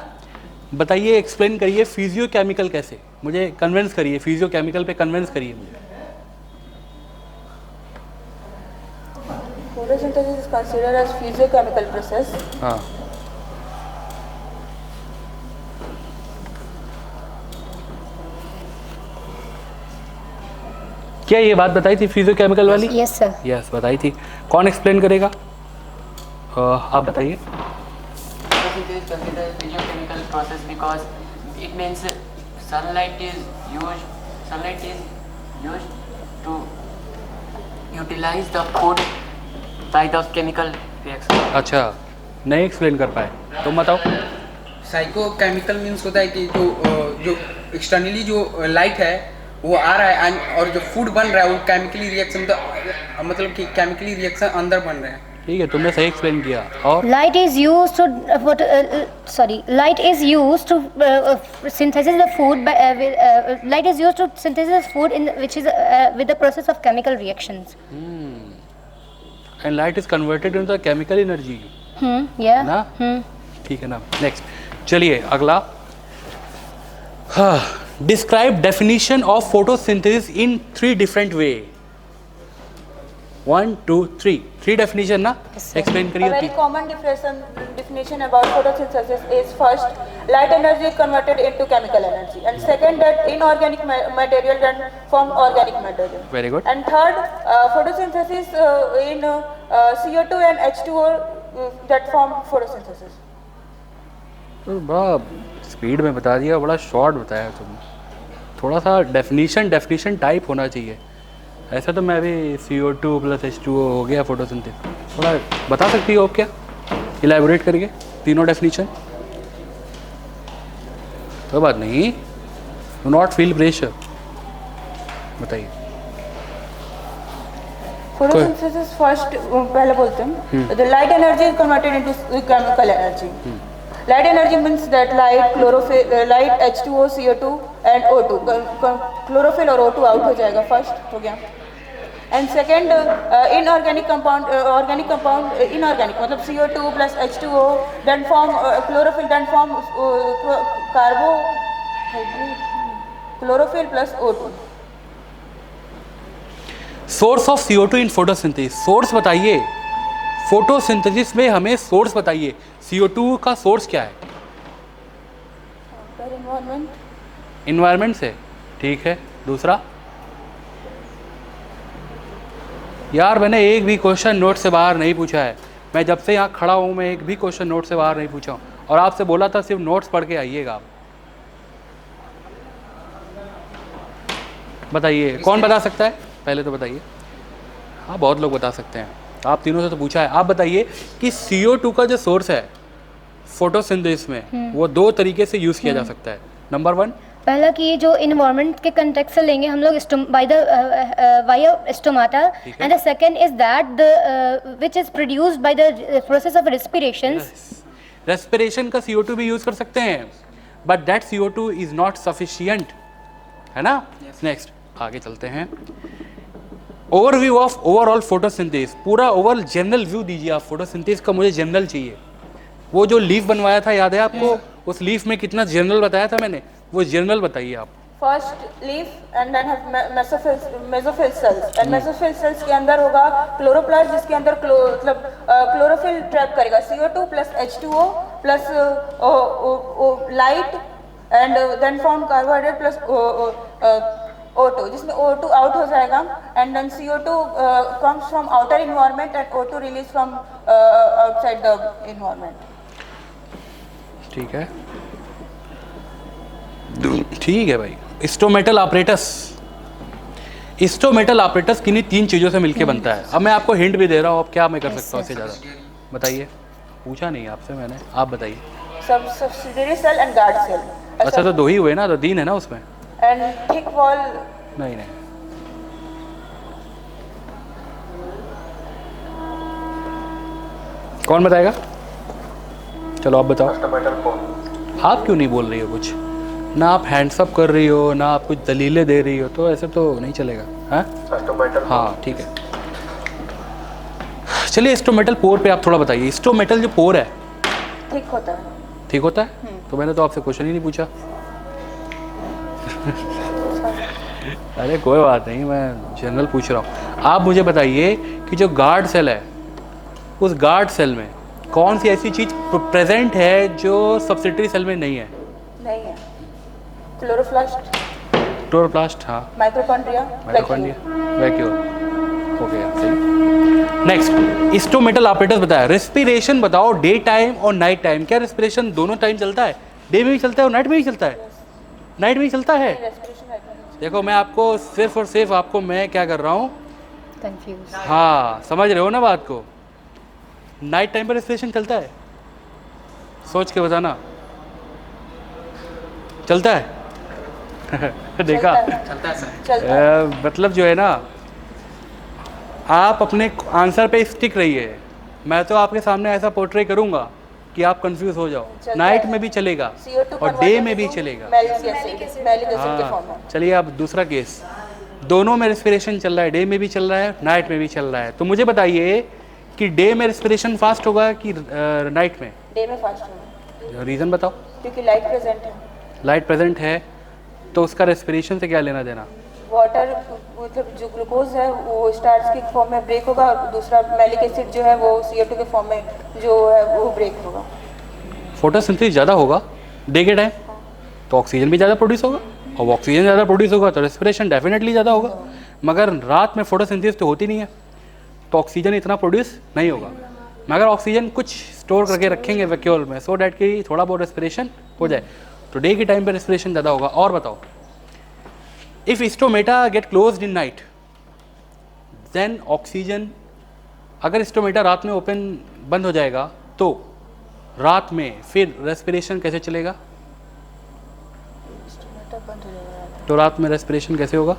बताइए, एक्सप्लेन करिए फिजियोकेमिकल कैसे, मुझे कन्विंस करिए, फिजियोकेमिकल पे कन्विंस करिए मुझे। Photosynthesis is considered as physiochemical process. हाँ, क्या ये बात बताई थी फिजियोकेमिकल वाली? Yes, sir. यस, बताई थी। कौन एक्सप्लेन करेगा? आप बताइए। Photosynthesis is considered a physiochemical process because it means sunlight is used to utilize the food by the chemical reaction. अच्छा, नहीं एक्सप्लेन कर पाए, तुम बताओ। साइकोकेमिकल मीन्स होता है कि जो एक्सटर्नली जो लाइट है वो आ रहा है और जो फूड बन रहा है वो केमिकली रिएक्शन, तो मतलब कि केमिकली रिएक्शन अंदर बन रहे हैं। ठीक है, तुमने सही एक्सप्लेन किया। और Light is used to synthesize the food by light is used to synthesize food in which is with the process of chemical reactions. And light is converted into the chemical energy Yeah. ना? ठीक है ना। नेक्स्ट, चलिए अगला। Describe definition of photosynthesis in 3 different way. 1 2 3 3 definition ना? एक्सप्लेन A करिए। very common definition about photosynthesis is first, light energy is converted into chemical energy, and second, that inorganic material then form organic material. Very good. And third, photosynthesis in CO2 and H2O that form photosynthesis. तो बड़ा स्पीड में बता दिया, बड़ा शॉर्ट बताया तुमने। थोड़ा सा डेफिनेशन टाइप होना चाहिए। ऐसा तो मैं अभी CO2 + H2O हो गया फोटोसिंथेसिस, थोड़ा बता सकती हो आप क्या इलेबोरेट करके तीनों डेफिनेशन? कोई बात नहीं, डू नॉट फील प्रेशर, बताइए। Photosynthesis first, पहले बोलते हैं, the light energy is converted into chemical energy. Light energy means that light, chlorophyll, light, H2O, CO2 and O2. Chlorophyll और O2 आउट हो जाएगा, फर्स्ट हो गया। And second, inorganic compound, inorganic मतलब CO2 plus H2O then form chlorophyll, then form carbohydrate, chlorophyll plus O2. Source of CO2 in photosynthesis, source बताइए। फोटोसिंथेसिस में हमें सोर्स बताइए, CO2 का सोर्स क्या है? Environment. इन्वायरमेंट से, ठीक है। दूसरा? यार मैंने एक भी क्वेश्चन नोट से बाहर नहीं पूछा है। मैं जब से यहाँ खड़ा हूँ मैं एक भी क्वेश्चन नोट से बाहर नहीं पूछा हूँ, और आपसे बोला था सिर्फ नोट्स पढ़ के आइएगा आप। बताइए कौन बता सकता है, पहले तो बताइए। हाँ बहुत लोग बता सकते हैं, आप तीनों से तो पूछा है। आप बताइए कि CO2 का जो सोर्स है फोटोसिंथेसिस में वो दो तरीके से यूज़ किया जा सकता है। नंबर 1, पहला कि जो इन्वायरमेंट के कंटेक्स्ट से लेंगे हम लोग by the via stomata, and the second is that the which is produced by the process of respiration. Respiration का CO2 भी यूज़ कर सकते हैं, but that CO2 is not sufficient, है ना। नेक्स्ट आगे चलते हैं। ओवरव्यू ऑफ ओवरऑल फोटोसिंथेसिस, पूरा ओवरऑल जनरल व्यू दीजिए आप फोटोसिंथेसिस का। मुझे जनरल चाहिए। वो जो लीफ बनवाया था याद है आपको, उस लीफ में कितना जनरल बताया था मैंने, वो जनरल बताइए आप। First leaf and then mesophyll cells, and mesophyll cells के अंदर होगा क्लोरोप्लास्ट, जिसके अंदर मतलब क्लोरोफिल ट्रैप करेगा CO2 plus H2O plus light and then found carbohydrate plus O2, जिसमें O2 आउट हो जाएगा, and then CO2 comes from outer environment and O2 release from outside the environment. ठीक है, ठीक है भाई। स्टोमेटल ऑपरेटस, स्टोमेटल ऑपरेटस किन्हीं 3 चीज़ों से मिलके बनता है। अब मैं आपको हिंट भी दे रहा हूँ, अब क्या मैं कर सकता हूँ इससे ज़्यादा, बताइए। पूछा नहीं आपसे मैंने, आप बताइए। Subsidiary cell and guard cell. अच्छा तो 2 ही हुए ना, तो 3 है ना उसमें। एंड थिक वॉल नहीं, कौन बताएगा? चलो आप बताओ। आप क्यों नहीं बोल रही हो कुछ? ना आप हैंड्स अप कर रही हो, ना आप कुछ दलीलें दे रही हो, तो ऐसे तो नहीं चलेगा। हाँ ठीक है, चलिए स्टोमेटल पोर पे आप थोड़ा बताइए। स्टोमेटल जो पोर है ठीक होता है। ठीक होता है? तो मैंने तो आपसे क्वेश्चन ही नहीं पूछा। अरे कोई बात नहीं, मैं जनरल पूछ रहा हूँ। आप मुझे बताइए कि जो गार्ड सेल है, उस गार्ड सेल में कौन सी ऐसी चीज़ प्रेजेंट है जो सब्सिडरी सेल में नहीं है? नहीं है। क्लोरोप्लास्ट। क्लोरोप्लास्ट, हाँ। Mitochondria, vacuole. ओके सही। नेक्स्ट स्टोमेटल ऑपरेटर्स बताया। रेस्पिरेशन बताओ, डे टाइम और नाइट टाइम। क्या रेस्पिरेशन दोनों टाइम चलता है? डे में भी चलता है और नाइट में भी चलता है? नाइट में ही चलता है? देखो मैं आपको सिर्फ और सिर्फ आपको मैं क्या कर रहा हूँ, कंफ्यूज। हाँ समझ रहे हो ना बात को। नाइट टाइम पर रेस्पिरेशन चलता है? सोच के बताना। चलता है? देखा? चलता है सर। मतलब जो है ना, आप अपने आंसर पे स्टिक रहिए। मैं तो आपके सामने ऐसा पोर्ट्रे करूंगा कि आप कंफ्यूज हो जाओ। नाइट में भी चलेगा और डे में भी चलेगा। हाँ चलिए अब दूसरा केस, दोनों में रेस्पिरेशन चल रहा है, डे में भी चल रहा है, नाइट में भी चल रहा है। तो मुझे बताइए कि डे में रेस्पिरेशन फास्ट होगा कि नाइट में? डे में फास्ट होगा। रीज़न बताओ। क्योंकि लाइट प्रेजेंट है। लाइट प्रेजेंट है तो उसका रेस्पिरेशन से क्या लेना देना? वाटर मतलब जो ग्लूकोज है वो स्टार्च के फॉर्म में ब्रेक होगा, और दूसरा मैलिक एसिड जो है वो CO2 के फॉर्म में जो है वो ब्रेक होगा। फोटोसिंथेसिस ज़्यादा होगा डे के टाइम तो ऑक्सीजन भी ज़्यादा प्रोड्यूस होगा, और ऑक्सीजन ज़्यादा प्रोड्यूस होगा तो रेस्पिरेशन डेफिनेटली ज़्यादा होगा। मगर रात में फोटोसिंथेसिस तो होती नहीं है तो ऑक्सीजन इतना प्रोड्यूस नहीं होगा। मगर ऑक्सीजन कुछ स्टोर करके रखेंगे वैक्यूल में, सो डैट कि थोड़ा बहुत रेस्पिरेशन हो जाए। तो डे के टाइम पे रेस्पिरेशन ज़्यादा होगा। और बताओ, if stomata get closed in night then oxygen, अगर स्टोमेटा रात में ओपन बंद हो जाएगा तो रात में फिर रेस्पिरेशन कैसे चलेगा? तो रात में रेस्पिरेशन कैसे होगा?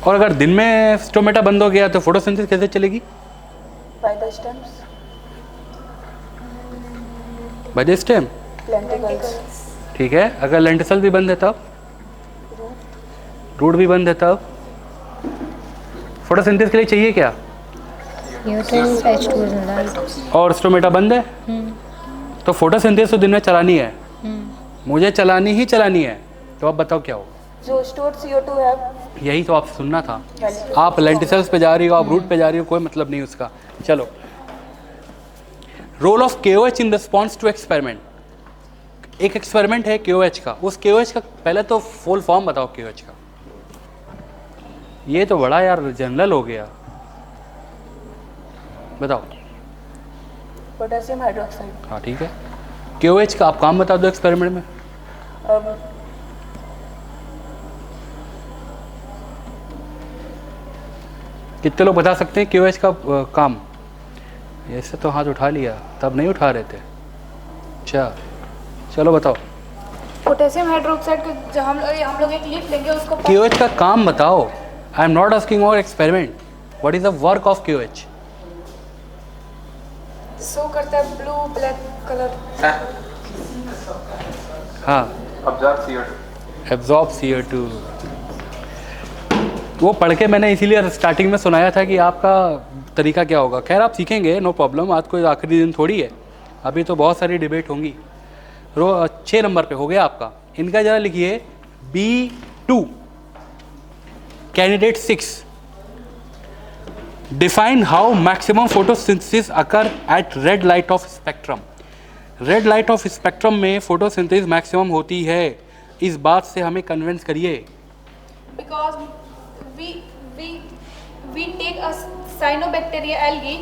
और अगर दिन में स्टोमेटा बंद हो गया तो फोटोसिंथेसिस कैसे चलेगी? By the stems. By the stem, lenticels. ठीक है। अगर लेंटिसल भी बंद है तब? रूट भी बंद है तब? फोटोसिंथेसिस के लिए चाहिए क्या? और स्टोमेटा बंद है तो फोटोसिंथेसिस तो दिन में चलानी है, मुझे चलानी ही चलानी है। तो अब बताओ क्या हो? जो स्टोर्ड CO2 है, यही तो आप सुनना था। आप लेंटिसल्स पे जा रही हो, आप रूट पे जा रही हो, कोई मतलब नहीं उसका। चलो, role of KOH in response to experiment. एक एक्सपेरिमेंट है KOH का, उस KOH का पहले तो फुल फॉर्म बताओ KOH का। ये तो बड़ा यार जनरल हो गया, बताओ। Potassium hydroxide. हाँ ठीक है, KOH का आप काम बता दो एक्सपेरिमेंट में। अब कितने लोग बता सकते हैं KOH का काम? ऐसे तो हाथ उठा लिया, तब नहीं उठा रहे थे। अच्छा चलो बताओ। पोटेशियम हाइड्रोक्साइड के जो हम लोग एक लीफ लेंगे उसको KOH का काम बताओ। आई एम नॉट आस्किंग और experiment, what is the work of KOH? Show करता है ब्लू ब्लैक कलर। हाँ, Absorb CO2. Absorb CO2। वो पढ़ के मैंने इसीलिए स्टार्टिंग में सुनाया था कि आपका तरीका क्या होगा। खैर आप सीखेंगे, नो प्रॉब्लम, आज कोई आखिरी दिन थोड़ी है, अभी तो बहुत सारी डिबेट होंगी। 6 नंबर पे हो गया आपका। इनका जरा लिखिए B2 candidate 6, define how maximum photosynthesis occur at red light of spectrum. Red light of spectrum में फोटोसिंथेसिस मैक्सिमम होती है, इस बात से हमें कन्विंस करिए। Because we take a cyanobacteria algae,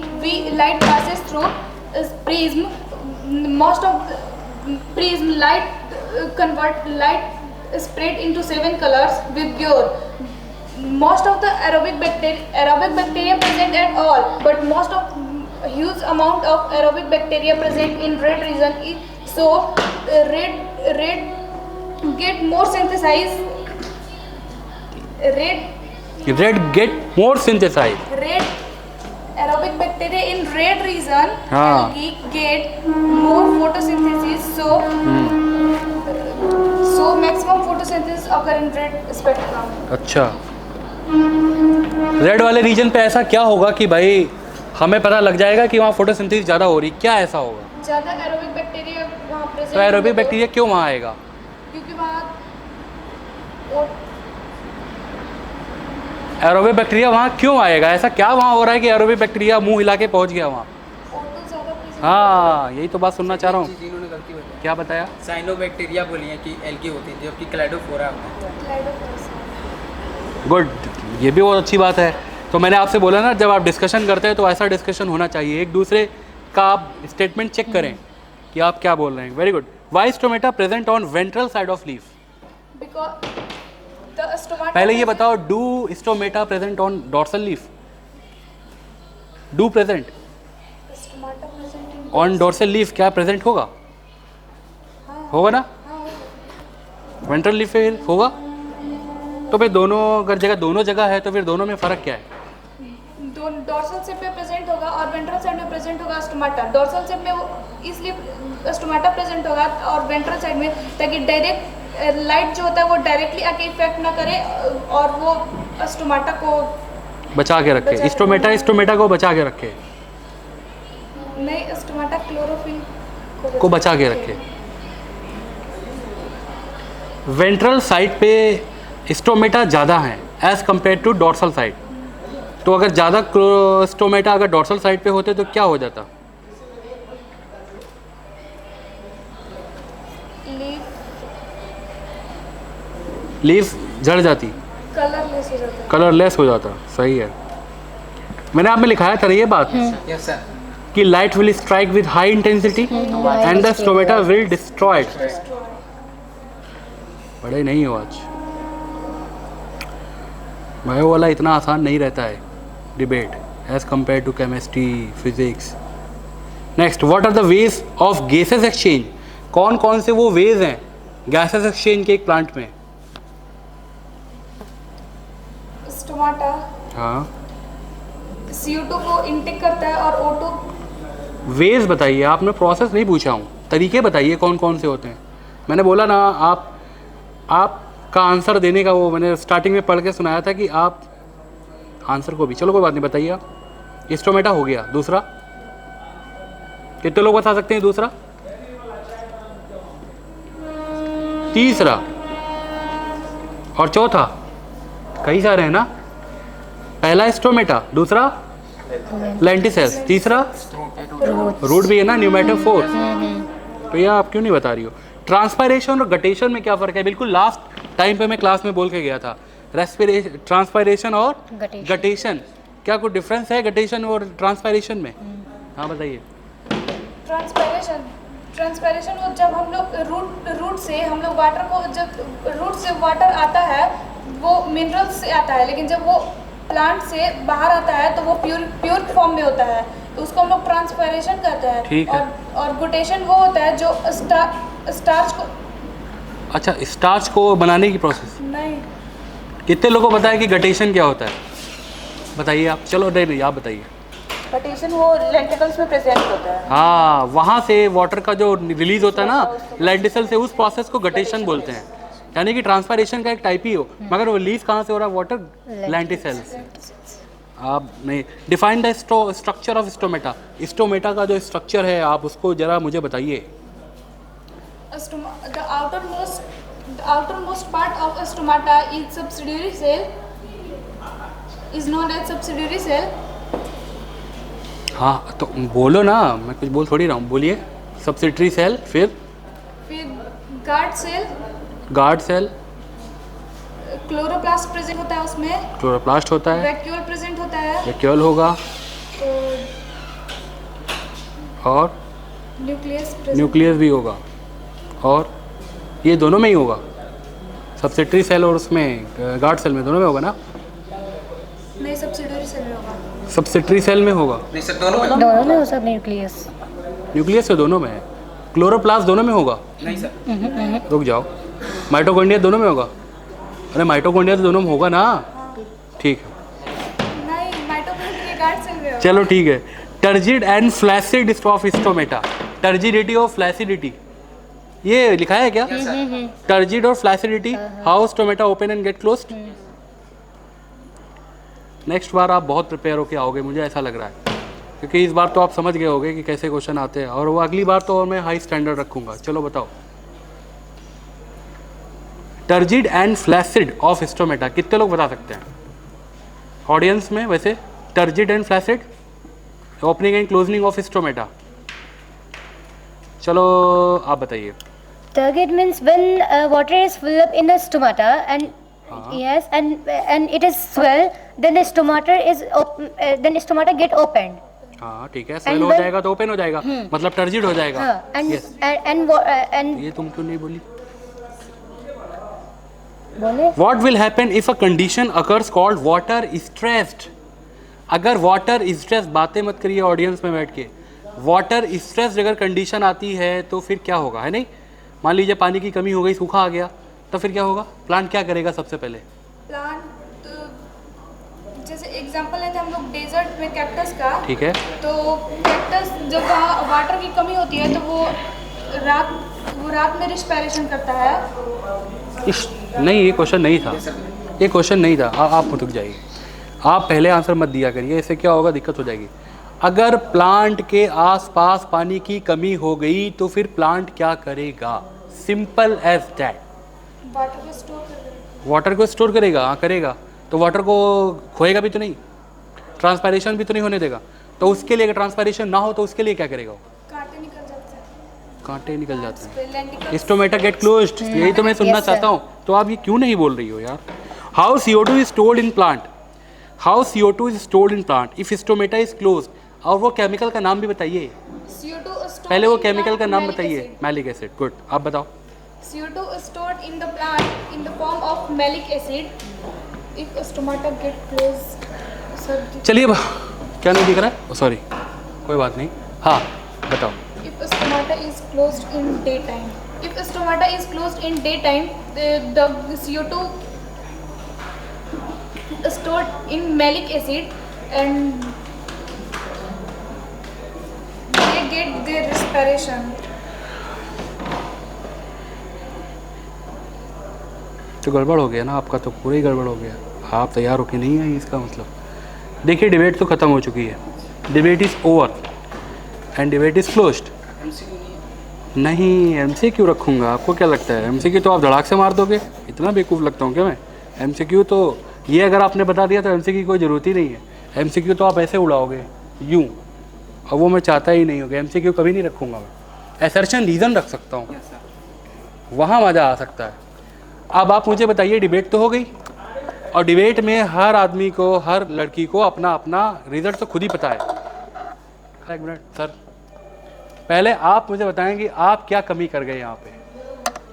light passes through a prism. Most of the prism light convert light spread into 7 colors with pure. Most of the aerobic bacteria present at all, but most of huge amount of aerobic bacteria present in red region. So red get more synthesized. Red get more synthesized. Red aerobic bacteria in red region हाँ. algae get more photosynthesis, so maximum photosynthesis occur in red spectrum. अच्छा, रेड वाले रीजन पे ऐसा क्या होगा कि भाई हमें पता लग जाएगा कि वहाँ फोटोसिंथेसिस ज़्यादा हो रही, क्या ऐसा होगा? ज़्यादा एरोबिक बैक्टीरिया वहाँ प्रेजेंट। तो एरोबिक बैक्टीरिया क्यों वहाँ आएगा? क्योंकि वहाँ एरोबिक बैक्टीरिया वहाँ क्यों आएगा? ऐसा क्या वहाँ हो रहा है कि एरोबिक बैक्टीरिया मुंह हिला के पहुँच गया वहाँ? O2 ज़्यादा प्रेजेंट। हाँ, यही तो बात सुनना चाह रहा हूँ। चीज़ इन्होंने गलती बताई, क्या बताया? साइनोबैक्टीरिया बोली है कि एल्गी होती है, जबकि क्लाइडोफोरा होता है। गुड, ये भी बहुत अच्छी बात है। तो मैंने आपसे बोला ना, जब आप डिस्कशन करते हैं तो ऐसा डिस्कशन होना चाहिए, एक दूसरे का आप स्टेटमेंट चेक करें कि आप क्या बोल रहे हैं। Very good. Why stomata present on ventral side of leaf? Because the stomata पहले ये बताओ, do stomata present on dorsal leaf? Do present stomata present in on dorsal leaf, क्या प्रेजेंट होगा? होगा ना? वेंट्रल लीफ पे होगा। तो फिर दोनों, अगर जगह दोनों जगह है तो फिर दोनों में फ़र्क क्या है? डॉर्सल सेप में प्रेजेंट होगा और वेंट्रल साइड में प्रेजेंट होगा स्टोमाटा। डॉर्सल सेप में वो इसलिए स्टोमाटा प्रेजेंट होगा और वेंट्रल साइड में, ताकि डायरेक्ट लाइट जो होता है वो डायरेक्टली आके इफेक्ट ना करे और वो स्टोमाटा को बचा के रखे। स्टोमेटा को बचा के रखे, नहीं, स्टोमाटा क्लोरोफिल को बचा के रखे। वेंट्रल साइड पे स्टोमेटा ज़्यादा हैं as compare to dorsal side. तो अगर ज़्यादा स्टोमेटा अगर डॉर्सल साइड पे होते तो क्या हो जाता? लीफ झड़ जाती, कलरलेस हो जाता है। कलरलेस हो जाता। सही है, मैंने आप में लिखाया था ना ये बात यस सर। कि light will strike with high intensity and the stomata will destroyed. बड़े नहीं हो आज, बायो वाला इतना आसान नहीं रहता है debate as compare to chemistry, physics. Next, what are the ways of gases exchange? कौन कौन से वो वेज हैं गैसेस एक्सचेंज के एक प्लांट में? स्टोमाटा हाँ, CO2 को इनटेक करता है और O2। वेज बताइए, आपने प्रोसेस नहीं पूछा हूँ, तरीके बताइए कौन कौन से होते हैं। मैंने बोला ना, आपका आंसर देने का वो मैंने स्टार्टिंग में पढ़ के सुनाया था कि आप आंसर को भी, चलो कोई बात नहीं, बताइए आप। स्टोमेटा हो गया, दूसरा कितने लोग बता सकते हैं? दूसरा, तीसरा और चौथा, कई सारे हैं ना। पहला स्टोमेटा, दूसरा लेंटिसेल्स, तीसरा रूट भी है ना, न्यूमेटोफोर। तो ये आप क्यों नहीं बता रही हो? ट्रांसपायरेशन और गटेशन में क्या फ़र्क है? बिल्कुल लास्ट टाइम पे मैं क्लास में बोल के गया था, रेस्पिरेशन, ट्रांसपायरेशन और गटेशन, क्या कोई डिफरेंस है गटेशन और ट्रांसपायरेशन में? हाँ बताइए। ट्रांसपायरेशन वो जब हम लोग रूट से हम लोग वाटर को, जब रूट से वाटर आता है वो मिनरल्स से आता है, लेकिन जब वो प्लांट से बाहर आता है तो वो प्योर फॉर्म में होता है, तो उसको हम लोग ट्रांसपायरेशन कहते हैं। ठीक है। और गुटेशन वो होता है जो स्टार्च को, अच्छा, स्टार्च को बनाने की प्रोसेस। नहीं, कितने लोगों को पता है कि गटेशन क्या होता है? बताइए आप। चलो नहीं, आप बताइए। गटेशन वो लेंटिकल्स में प्रेजेंट होता है। हाँ, वहाँ से वाटर का जो रिलीज होता है ना लेंटिसल से, उस प्रोसेस को गटेशन बोलते हैं। यानी कि ट्रांसपायरेशन का एक टाइप ही हो, मगर वो रिलीज कहाँ से हो रहा है? वाटर लेंटिसल से। आप नहीं define the structure of stomata, stomata का जो स्ट्रक्चर है आप उसको जरा मुझे बताइए। the outermost part of a stomata is subsidiary cell, is known as subsidiary cell. हाँ तो बोलो ना, मैं कुछ बोल थोड़ी रहा हूँ, बोलिए। सब्सिडरी सेल, फिर गार्ड सेल, क्लोरोप्लास्ट प्रेजेंट होता है उसमें, क्लोरोप्लास्ट होता है, वैक्यूल प्रेजेंट होता है, वैक्यूल होगा, और न्यूक्लियस भी होगा, और ये दोनों में ही होगा, सब्सिडरी सेल और उसमें गार्ड सेल में, दोनों में होगा ना? नहीं, सब्सिडियरी सेल में होगा। सब्सिडरी सेल में होगा? नहीं सर, दोनों में हो सकता न्यूक्लियस। न्यूक्लियस तो दोनों में है। क्लोरोप्लास्ट दोनों में होगा? नहीं सर। रुक जाओ, माइटोकॉन्ड्रिया दोनों में होगा? अरे माइटोकॉन्ड्रिया तो दोनों में होगा ना? ठीक है, नहीं, माइटोकॉन्ड्रिया गार्ड सेल में होगा। चलो ठीक है। Turgid and flaccid of stomata, turgidity और फ्लैसिडिटी, ये लिखा है क्या? टर्जिड और flaccidity, how stomata open and get closed. Next बार आप बहुत प्रिपेयर होके आओगे, मुझे ऐसा लग रहा है, क्योंकि इस बार तो आप समझ गए होगे कि कैसे क्वेश्चन आते हैं, और वो अगली बार तो और मैं हाई स्टैंडर्ड रखूंगा। चलो बताओ, turgid and flaccid of stomata कितने लोग बता सकते हैं ऑडियंस में? वैसे turgid and flaccid, opening and closing of stomata, चलो आप बताइए। Turgid means when water is filled up in the stomata and yes, and it is swell, then the stomata is then stomata get opened. हाँ ठीक है, स्वेल हो जाएगा तो ओपन हो जाएगा, मतलब टर्जिड हो जाएगा। And Yes. and ये तुम क्यों नहीं बोली? बोले What will happen if a condition occurs called water stressed? अगर वाटर स्ट्रेस, बातें मत करिए ऑडियंस में बैठ के, वाटर स्ट्रेस अगर कंडीशन आती है तो फिर क्या होगा, है नहीं? मान लीजिए पानी की कमी हो गई, सूखा आ गया, तो फिर क्या होगा? प्लांट क्या करेगा सबसे पहले? प्लांट जैसे एग्जांपल लेते हैं हम लोग डेजर्ट में कैक्टस का, ठीक है, तो कैक्टस जब वहाँ वाटर की कमी होती है तो वो रात में रिस्पायरेशन करता है। नहीं ये क्वेश्चन नहीं था, ये क्वेश्चन नहीं था। आप रुक जाइए, आप पहले आंसर मत दिया करिए, इससे क्या होगा, दिक्कत हो जाएगी। अगर प्लांट के आसपास पानी की कमी हो गई तो फिर प्लांट क्या करेगा? सिंपल एज दैट, वाटर को स्टोर करेगा। हाँ करेगा, तो वाटर को खोएगा भी तो नहीं, ट्रांसपायरेशन भी तो नहीं होने देगा, तो उसके लिए अगर ट्रांसपायरेशन ना हो तो उसके लिए क्या करेगा? कांटे निकल जाते हैं। कांटे निकल जाते हैं, स्टोमेटा गेट क्लोज्ड। यही तो मैं सुनना चाहता हूँ, तो आप ये क्यों नहीं बोल रही हो यार? How CO2 is stored in plant, how CO2 is stored in plant if stomata is closed. और वो केमिकल का नाम भी बताइए, पहले वो केमिकल का नाम बताइए। मैलिक एसिड, गुड, आप बताओ। CO2 is stored in the plant in the form of malic acid. If stomata get closed, चलिए क्या नहीं दिख रहा है? सॉरी, कोई बात नहीं। हाँ बताओ। If stomata is closed in daytime, if stomata is closed in daytime, the CO2 stored in malic acid and they get their respiration. तो गड़बड़ हो गया ना आपका, तो पूरा ही गड़बड़ हो गया। आप तैयार होके नहीं आई, इसका मतलब देखिए डिबेट तो ख़त्म हो चुकी है, debate is over and debate is closed. नहीं MCQ रखूँगा, आपको क्या लगता है MCQ तो आप धड़ाक से मार दोगे? इतना बेवकूफ़ लगता हूँ क्या मैं? MCQ तो ये अगर आपने बता दिया तो MCQ की कोई ज़रूरत ही नहीं है। MCQ तो आप ऐसे उड़ाओगे यूँ, और वो मैं चाहता ही नहीं होगा। MCQ कभी नहीं रखूँगा मैं, असर्शन रीज़न रख सकता हूँ। वहाँ मज़ा आ सकता है। अब आप मुझे बताइए, डिबेट तो हो गई, और डिबेट में हर आदमी को, हर लड़की को अपना अपना रिजल्ट तो खुद ही पता है। एक मिनट सर, पहले आप मुझे बताएं कि आप क्या कमी कर गए यहाँ पे।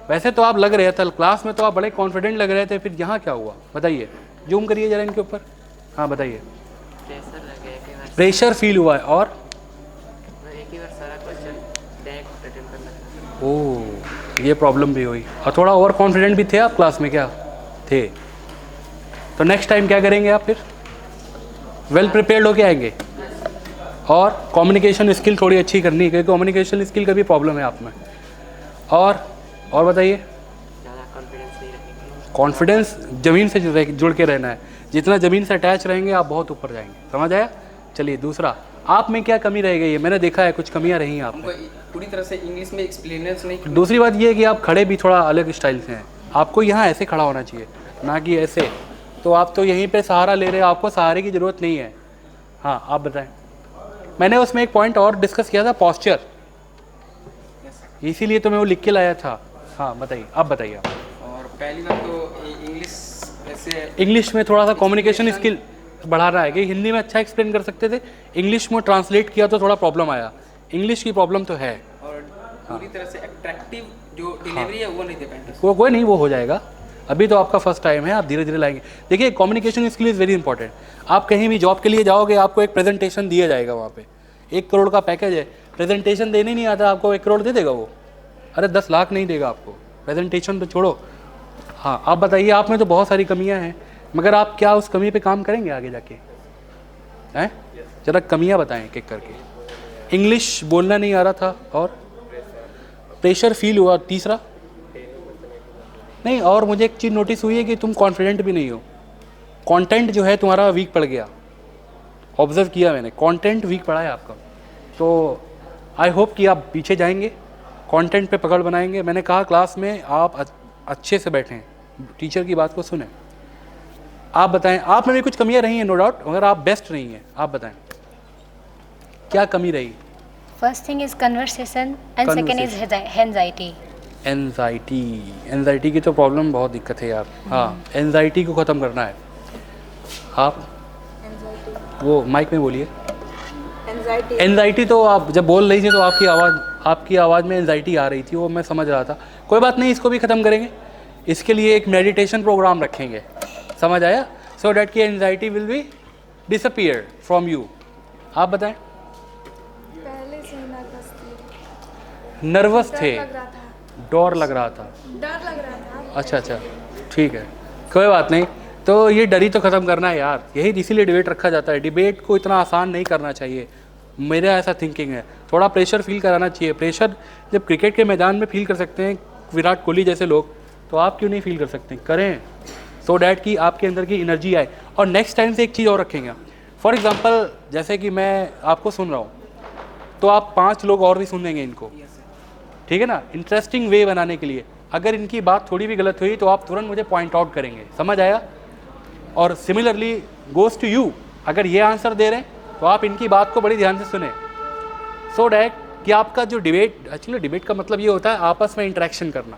वैसे तो आप लग रहे थे क्लास में, तो आप बड़े कॉन्फिडेंट लग रहे थे, फिर यहाँ क्या हुआ बताइए, जूम करिए ज़रा इनके ऊपर। हाँ बताइए। प्रेशर लगे एक ही बार, प्रेशर फील हुआ है, और एक ही बार सारा क्वेश्चन डायरेक्ट अटेम्प्ट करना था। ओह, ये प्रॉब्लम भी हुई। और थोड़ा ओवर कॉन्फिडेंट भी थे आप क्लास में, क्या थे? तो नेक्स्ट टाइम क्या करेंगे आप फिर? वेल प्रिपेयर्ड होके आएंगे। और कम्युनिकेशन स्किल थोड़ी अच्छी करनी है, क्योंकि कम्युनिकेशन स्किल का भी प्रॉब्लम है आप में। और बताइए। ज़्यादा कॉन्फिडेंस नहीं रखेंगे। कॉन्फिडेंस ज़मीन से जुड़ के रहना है। जितना ज़मीन से अटैच रहेंगे आप बहुत ऊपर जाएंगे। समझ आया? चलिए दूसरा, आप में क्या कमी रह गई है? मैंने देखा है कुछ कमियां रही हैं आप में। हमको पूरी तरह से इंग्लिश में एक्सप्लेनेंस नहीं। दूसरी बात ये है कि आप खड़े भी थोड़ा अलग स्टाइल से हैं। आपको यहाँ ऐसे खड़ा होना चाहिए, ना कि ऐसे। तो आप तो यहीं पे सहारा ले रहे हो, आपको सहारे की ज़रूरत नहीं है। हाँ आप बताएं। मैंने उसमें एक पॉइंट और डिस्कस किया था, पॉस्चर, इसीलिए तो मैं वो लिख के लाया था। हाँ बताइए, आप बताइए आप। और पहली बात तो इंग्लिश से, इंग्लिश में थोड़ा सा कम्युनिकेशन स्किल बढ़ाना है कि हिंदी में अच्छा एक्सप्लेन कर सकते थे, इंग्लिश में ट्रांसलेट किया तो थोड़ा प्रॉब्लम आया। इंग्लिश की प्रॉब्लम तो है। और पूरी तरह से अट्रैक्टिव जो डिलीवरी है वो नहीं दे पाएंगे। वो कोई नहीं, वो हो जाएगा। अभी तो आपका फर्स्ट टाइम है, आप धीरे धीरे लाएंगे। देखिए communication skill is very important. आप कहीं भी जॉब के लिए जाओगे, आपको एक प्रेजेंटेशन दिया जाएगा वहाँ पे। 1 करोड़ का पैकेज है, प्रेजेंटेशन देने नहीं आता आपको, 1 करोड़ दे देगा वो? अरे 10 लाख नहीं देगा आपको। प्रेजेंटेशन तो छोड़ो। हाँ आप बताइए, आप में तो बहुत सारी कमियाँ हैं, मगर आप क्या उस कमी पे काम करेंगे आगे जाके? हैं जरा कमियाँ बताएं एक एक करके। इंग्लिश बोलना नहीं आ रहा था, और प्रेशर फील हुआ, तीसरा नहीं। और मुझे एक चीज़ नोटिस हुई है कि तुम कॉन्फिडेंट भी नहीं हो। कंटेंट जो है तुम्हारा वीक पड़ गया, ऑब्जर्व किया मैंने, कंटेंट वीक पड़ा है आपका। तो आई होप कि आप पीछे जाएंगे, कंटेंट पे पकड़ बनाएंगे। मैंने कहा क्लास में आप अच्छे से बैठें, टीचर की बात को सुने। आप बताएं, आप में भी कुछ कमियां रही हैं नो डाउट, मगर आप बेस्ट नहीं हैं। आप बताएं क्या कमी रही? First thing is conversation and second is anxiety. Anxiety की तो प्रॉब्लम बहुत दिक्कत है यार। हाँ एनजाइटी को ख़त्म करना है। आप वो माइक में बोलिए। एनजाइटी तो आप जब बोल रही थी तो आपकी आवाज़ में एनजाइटी आ रही थी, वो मैं समझ रहा था। कोई बात नहीं, इसको भी ख़त्म करेंगे। इसके लिए एक मेडिटेशन प्रोग्राम रखेंगे, समझ आया? सो डैट की anxiety will be disappear from you. आप बताएं। पहले से नर्वस थे, डर लग रहा था। अच्छा ठीक है, कोई बात नहीं। तो ये डर ही तो ख़त्म करना है यार, यही इसीलिए डिबेट रखा जाता है। डिबेट को इतना आसान नहीं करना चाहिए, मेरा ऐसा थिंकिंग है। थोड़ा प्रेशर फील कराना चाहिए। प्रेशर जब क्रिकेट के मैदान में फील कर सकते हैं विराट कोहली जैसे लोग, तो आप क्यों नहीं फील कर सकते? करें, सो डैट कि आपके अंदर की एनर्जी आए। और नेक्स्ट टाइम से एक चीज़ और रखेंगे। फॉर एग्जांपल जैसे कि मैं आपको सुन रहा हूँ, तो आप 5 लोग और भी सुनेंगे इनको, ठीक है ना, इंटरेस्टिंग वे बनाने के लिए। अगर इनकी बात थोड़ी भी गलत हुई तो आप तुरंत मुझे पॉइंट आउट करेंगे, समझ आया? और सिमिलरली गोज़ टू यू, अगर ये आंसर दे रहे हैं तो आप इनकी बात को बड़ी ध्यान से सुने, सो डैट कि आपका जो डिबेट, एक्चुअली डिबेट का मतलब ये होता है आपस में इंटरेक्शन करना,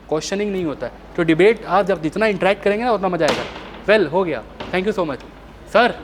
क्वेश्चनिंग नहीं होता है। तो डिबेट आप जब जितना इंटरेक्ट करेंगे ना उतना मजा आएगा। वेल हो गया, thank you so much sir.